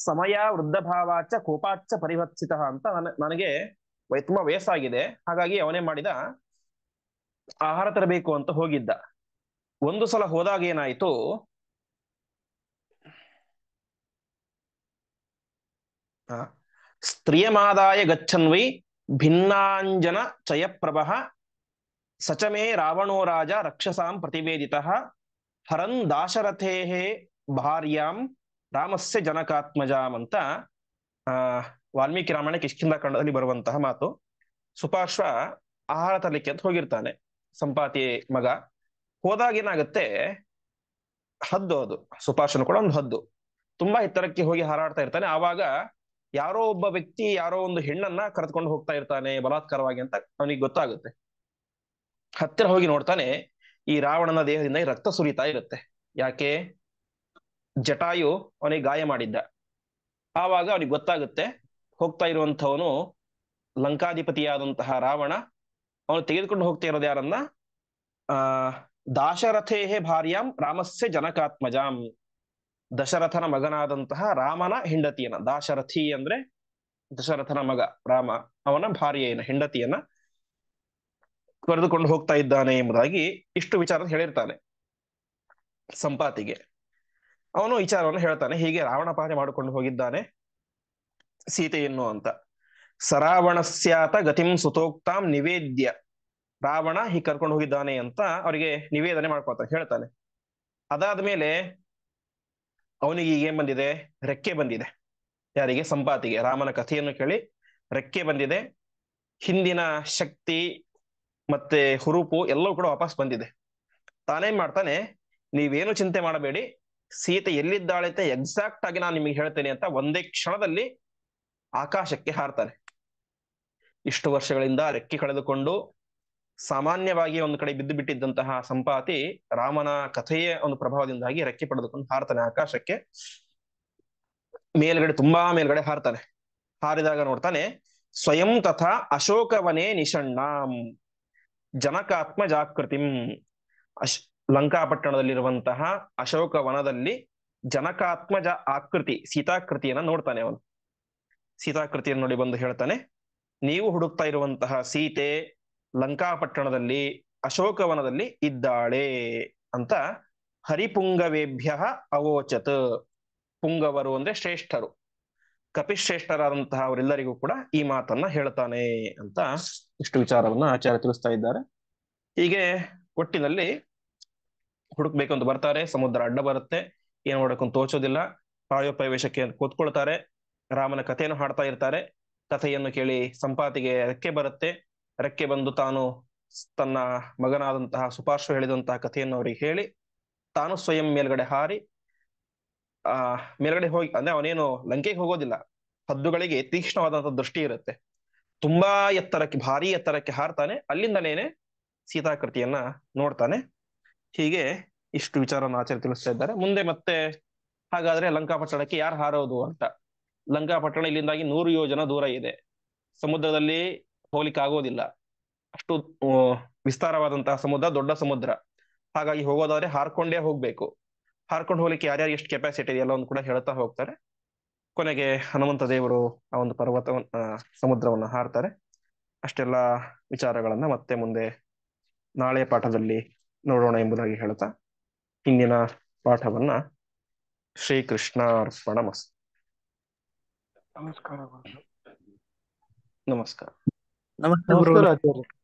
ಸಮಯ ವೃದ್ಧಭಾವಾಚ ಕೋಪಾಚ ಪರಿವರ್ತಿತ ಅಂತ ನನಗೆ ತುಂಬಾ ವಯಸ್ಸಾಗಿದೆ, ಹಾಗಾಗಿ ಅವನೇ ಮಾಡಿದ ಆಹಾರ ತರಬೇಕು ಅಂತ ಹೋಗಿದ್ದ. ಒಂದು ಸಲ ಹೋದಾಗ ಏನಾಯ್ತು, ಸ್ತ್ರಿಯಮಾದಾಯ ಗಚ್ಚನ್ವೈ ಭಿನ್ನಾಂಜನ ಚಯಪ್ರಭಃ ಸಚಮೇ ರಾವಣೋ ರಾಜ ರಕ್ಷಸಾಂ ಪ್ರತಿವೇದಿತಃ ಹರನ್ ದಾಶರಥೇಃ ಭಾರ್ಯಾಂ ರಾಮಸ್ಯ ಜನಕಾತ್ಮಜಾಂ ಅಂತ ವಾಲ್ಮೀಕಿ ರಾಮಾಯಣ ಕಿಷ್ಕಿಂಧಾಕಾಂಡದಲ್ಲಿ ಬರುವಂತಹ ಮಾತು. ಸುಪಾರ್ಶ್ವ ಆಹಾರ ತರಲಿಕ್ಕೆ ಅಂತ ಹೋಗಿರ್ತಾನೆ, ಸಂಪಾತಿ ಮಗ. ಹೋದಾಗ ಏನಾಗುತ್ತೆ, ಹದ್ದು, ಅದು ಸುಪಾರ್ಶ್ವನು ಕೂಡ ಒಂದು ಹದ್ದು, ತುಂಬಾ ಎತ್ತರಕ್ಕೆ ಹೋಗಿ ಹಾರಾಡ್ತಾ ಇರ್ತಾನೆ. ಆವಾಗ ಯಾರೋ ಒಬ್ಬ ವ್ಯಕ್ತಿ ಯಾರೋ ಒಂದು ಹೆಣ್ಣನ್ನ ಕರೆದುಕೊಂಡು ಹೋಗ್ತಾ ಇರ್ತಾನೆ ಬಲಾತ್ಕಾರವಾಗಿ ಅಂತ ಅವನಿಗೆ ಗೊತ್ತಾಗುತ್ತೆ. ಹತ್ತಿರ ಹೋಗಿ ನೋಡ್ತಾನೆ, ಈ ರಾವಣನ ದೇಹದಿಂದ ರಕ್ತ ಸುರಿತಾ ಇರುತ್ತೆ. ಯಾಕೆ? ಜಟಾಯು ಅವನಿಗೆ ಗಾಯ ಮಾಡಿದ್ದ. ಆವಾಗ ಅವನಿಗೆ ಗೊತ್ತಾಗುತ್ತೆ, ಹೋಗ್ತಾ ಇರುವಂತವನು ಲಂಕಾಧಿಪತಿಯಾದಂತಹ ರಾವಣ. ಅವನು ತೆಗೆದುಕೊಂಡು ಹೋಗ್ತಾ ಇರೋದು ಯಾರನ್ನ? ದಾಶರಥೇಹೇ ಭಾರ್ಯಾಂ ರಾಮಸ್ಯ ಜನಕಾತ್ಮಜಾಂ. ದಶರಥನ ಮಗನಾದಂತಹ ರಾಮನ ಹೆಂಡತಿಯನ್ನ, ದಾಶರಥಿ ಅಂದ್ರೆ ದಶರಥನ ಮಗ ರಾಮ, ಅವನ ಭಾರ್ಯೆಯನ್ನ, ಹೆಂಡತಿಯನ್ನ ಕರೆದುಕೊಂಡು ಹೋಗ್ತಾ ಇದ್ದಾನೆ ಎಂಬುದಾಗಿ ಇಷ್ಟು ವಿಚಾರ ಹೇಳಿರ್ತಾನೆ ಸಂಪಾತಿಗೆ. ಅವನು ವಿಚಾರವನ್ನು ಹೇಳ್ತಾನೆ, ಹೀಗೆ ರಾವಣ ಅಪಹರಣೆ ಮಾಡಿಕೊಂಡು ಹೋಗಿದ್ದಾನೆ ಸೀತೆಯನ್ನು ಅಂತ. ಸರಾವಣಸ್ಯಾತ ಗತಿಂ ಸುತೋಕ್ತಾಂ ನಿವೇದ್ಯ. ರಾವಣ ಹೀಗೆ ಕರ್ಕೊಂಡು ಹೋಗಿದ್ದಾನೆ ಅಂತ ಅವರಿಗೆ ನಿವೇದನೆ ಮಾಡ್ಕೊಳ್ತಾನೆ, ಹೇಳ್ತಾನೆ. ಅದಾದ್ಮೇಲೆ ಅವನಿಗೆ ಈಗ ಏನ್ ಬಂದಿದೆ? ರೆಕ್ಕೆ ಬಂದಿದೆ. ಯಾರಿಗೆ? ಸಂಪಾತಿಗೆ. ರಾಮನ ಕಥೆಯನ್ನು ಕೇಳಿ ರೆಕ್ಕೆ ಬಂದಿದೆ. ಹಿಂದಿನ ಶಕ್ತಿ ಮತ್ತೆ ಹುರುಪು ಎಲ್ಲವೂ ಕೂಡ ವಾಪಸ್ ಬಂದಿದೆ. ತಾನೇನ್ ಮಾಡ್ತಾನೆ, ನೀವೇನು ಚಿಂತೆ ಮಾಡಬೇಡಿ, ಸೀತೆ ಎಲ್ಲಿದ್ದಾಳೆ ಅಂತ ಎಕ್ಸಾಕ್ಟ್ ಆಗಿ ನಾನು ನಿಮಗೆ ಹೇಳ್ತೇನೆ ಅಂತ ಒಂದೇ ಕ್ಷಣದಲ್ಲಿ ಆಕಾಶಕ್ಕೆ ಹಾರ್ತಾನೆ. ಇಷ್ಟು ವರ್ಷಗಳಿಂದ ರೆಕ್ಕೆ ಕಳೆದುಕೊಂಡು ಸಾಮಾನ್ಯವಾಗಿ ಒಂದು ಕಡೆ ಬಿದ್ದು ಬಿಟ್ಟಿದ್ದಂತಹ ಸಂಪಾತಿ ರಾಮನ ಕಥೆಯ ಒಂದು ಪ್ರಭಾವದಿಂದಾಗಿ ರೆಕ್ಕೆ ಪಡೆದುಕೊಂಡು ಹಾರ್ತಾನೆ ಆಕಾಶಕ್ಕೆ. ಮೇಲ್ಗಡೆ, ತುಂಬಾ ಮೇಲ್ಗಡೆ ಹಾರ್ತಾನೆ. ಹಾರಿದಾಗ ನೋಡ್ತಾನೆ, ಸ್ವಯಂ ತಥಾ ಅಶೋಕವನೇ ನಿಷಣ್ಣಾಂ ಜನಕಾತ್ಮಜಾಕೃತಿಂ. ಲಂಕಾಪಟ್ಟಣದಲ್ಲಿರುವಂತಹ ಅಶೋಕ ವನದಲ್ಲಿ ಜನಕಾತ್ಮಜ ಆಕೃತಿ, ಸೀತಾಕೃತಿಯನ್ನ ನೋಡ್ತಾನೆ ಅವನು. ಸೀತಾಕೃತಿಯನ್ನು ನೋಡಿ ಬಂದು ಹೇಳ್ತಾನೆ, ನೀವು ಹುಡುಕ್ತಾ ಇರುವಂತಹ ಸೀತೆ ಲಂಕಾಪಟ್ಟಣದಲ್ಲಿ ಅಶೋಕವನದಲ್ಲಿ ಇದ್ದಾಳೆ ಅಂತ ಹರಿಪುಂಗವೇಭ್ಯ ಅವೋಚತ್. ಪುಂಗವರು ಅಂದ್ರೆ ಶ್ರೇಷ್ಠರು, ಕಪಿಶ್ರೇಷ್ಠರಾದಂತಹ ಅವರೆಲ್ಲರಿಗೂ ಕೂಡ ಈ ಮಾತನ್ನ ಹೇಳ್ತಾನೆ ಅಂತ ಇಷ್ಟು ವಿಚಾರವನ್ನ ಆಚಾರ್ಯ ತಿಳಿಸ್ತಾ ಇದ್ದಾರೆ. ಹೀಗೆ ಒಟ್ಟಿನಲ್ಲಿ ಹುಡುಕ್ಬೇಕಂತ ಬರ್ತಾರೆ, ಸಮುದ್ರ ಅಡ್ಡ ಬರುತ್ತೆ, ಏನ್ ಮಾಡೋಕ್ಕಂತ ತೋಚೋದಿಲ್ಲ, ಪ್ರಾಯೋಪವೇಶಕ್ಕೆ ಕೂತ್ಕೊಳ್ತಾರೆ, ರಾಮನ ಕಥೆಯನ್ನು ಹಾಡ್ತಾ ಇರ್ತಾರೆ. ಕಥೆಯನ್ನು ಕೇಳಿ ಸಂಪಾತಿಗೆ ರೆಕ್ಕೆ ಬರುತ್ತೆ, ರೆಕ್ಕೆ ಬಂದು ತಾನು ತನ್ನ ಮಗನಾದಂತಹ ಸುಪಾರ್ಶ್ವ ಹೇಳಿದಂತಹ ಕಥೆಯನ್ನು ಅವರಿಗೆ ಹೇಳಿ ತಾನು ಸ್ವಯಂ ಮೇಲ್ಗಡೆ ಹಾರಿ ಮೇಲ್ಗಡೆ ಹೋಗಿ, ಅಂದ್ರೆ ಅವನೇನು ಲಂಕೆಗೆ ಹೋಗೋದಿಲ್ಲ, ಹದ್ದುಗಳಿಗೆ ತೀಕ್ಷ್ಣವಾದಂತಹ ದೃಷ್ಟಿ ಇರುತ್ತೆ, ತುಂಬಾ ಎತ್ತರಕ್ಕೆ, ಭಾರಿ ಎತ್ತರಕ್ಕೆ ಹಾರ್ತಾನೆ, ಅಲ್ಲಿಂದಲೇನೆ ಸೀತಾಕೃತಿಯನ್ನ ನೋಡ್ತಾನೆ. ಹೀಗೆ ಇಷ್ಟು ವಿಚಾರವನ್ನು ಆಚಾರ್ಯ ತಿಳಿಸ್ತಾ ಇದ್ದಾರೆ. ಮುಂದೆ ಮತ್ತೆ ಹಾಗಾದ್ರೆ ಲಂಕಾಪಟ್ಟಣಕ್ಕೆ ಯಾರು ಹಾರೋದು ಅಂತ. ಲಂಕಾಪಟ್ಟಣ ಇಲ್ಲಿಂದಾಗಿ 100 ಯೋಜನ ದೂರ ಇದೆ, ಸಮುದ್ರದಲ್ಲಿ ಹೋಗ್ಲಿಕ್ಕೆ ಆಗೋದಿಲ್ಲ, ಅಷ್ಟು ವಿಸ್ತಾರವಾದಂತಹ ಸಮುದ್ರ, ದೊಡ್ಡ ಸಮುದ್ರ. ಹಾಗಾಗಿ ಹೋಗೋದಾದ್ರೆ ಹಾರ್ಕೊಂಡೇ ಹೋಗ್ಬೇಕು. ಹಾರ್ಕೊಂಡು ಹೋಗ್ಲಿಕ್ಕೆ ಯಾರ್ಯಾರು ಎಷ್ಟು ಕೆಪಾಸಿಟಿ ಇದೆ ಎಲ್ಲವನ್ನು ಕೂಡ ಹೇಳ್ತಾ ಹೋಗ್ತಾರೆ. ಕೊನೆಗೆ ಹನುಮಂತ ದೇವರು ಆ ಒಂದು ಸಮುದ್ರವನ್ನು ಹಾರ್ತಾರೆ. ಅಷ್ಟೆಲ್ಲ ವಿಚಾರಗಳನ್ನ ಮತ್ತೆ ಮುಂದೆ ನಾಳೆ ಪಾಠದಲ್ಲಿ ನೋಡೋಣ ಎಂಬುದಾಗಿ ಹೇಳ್ತಾ ಇಂದಿನ ಪಾಠವನ್ನ ಶ್ರೀಕೃಷ್ಣಾರ್ಪಣಮಸ್ತು. ನಮಸ್ಕಾರ. ನಮಸ್ಕಾರ. ನಮಸ್ತೆ ಗುರುಗಳೇ. ನಮಸ್ಕಾರ ಆಚಾರ್ಯ.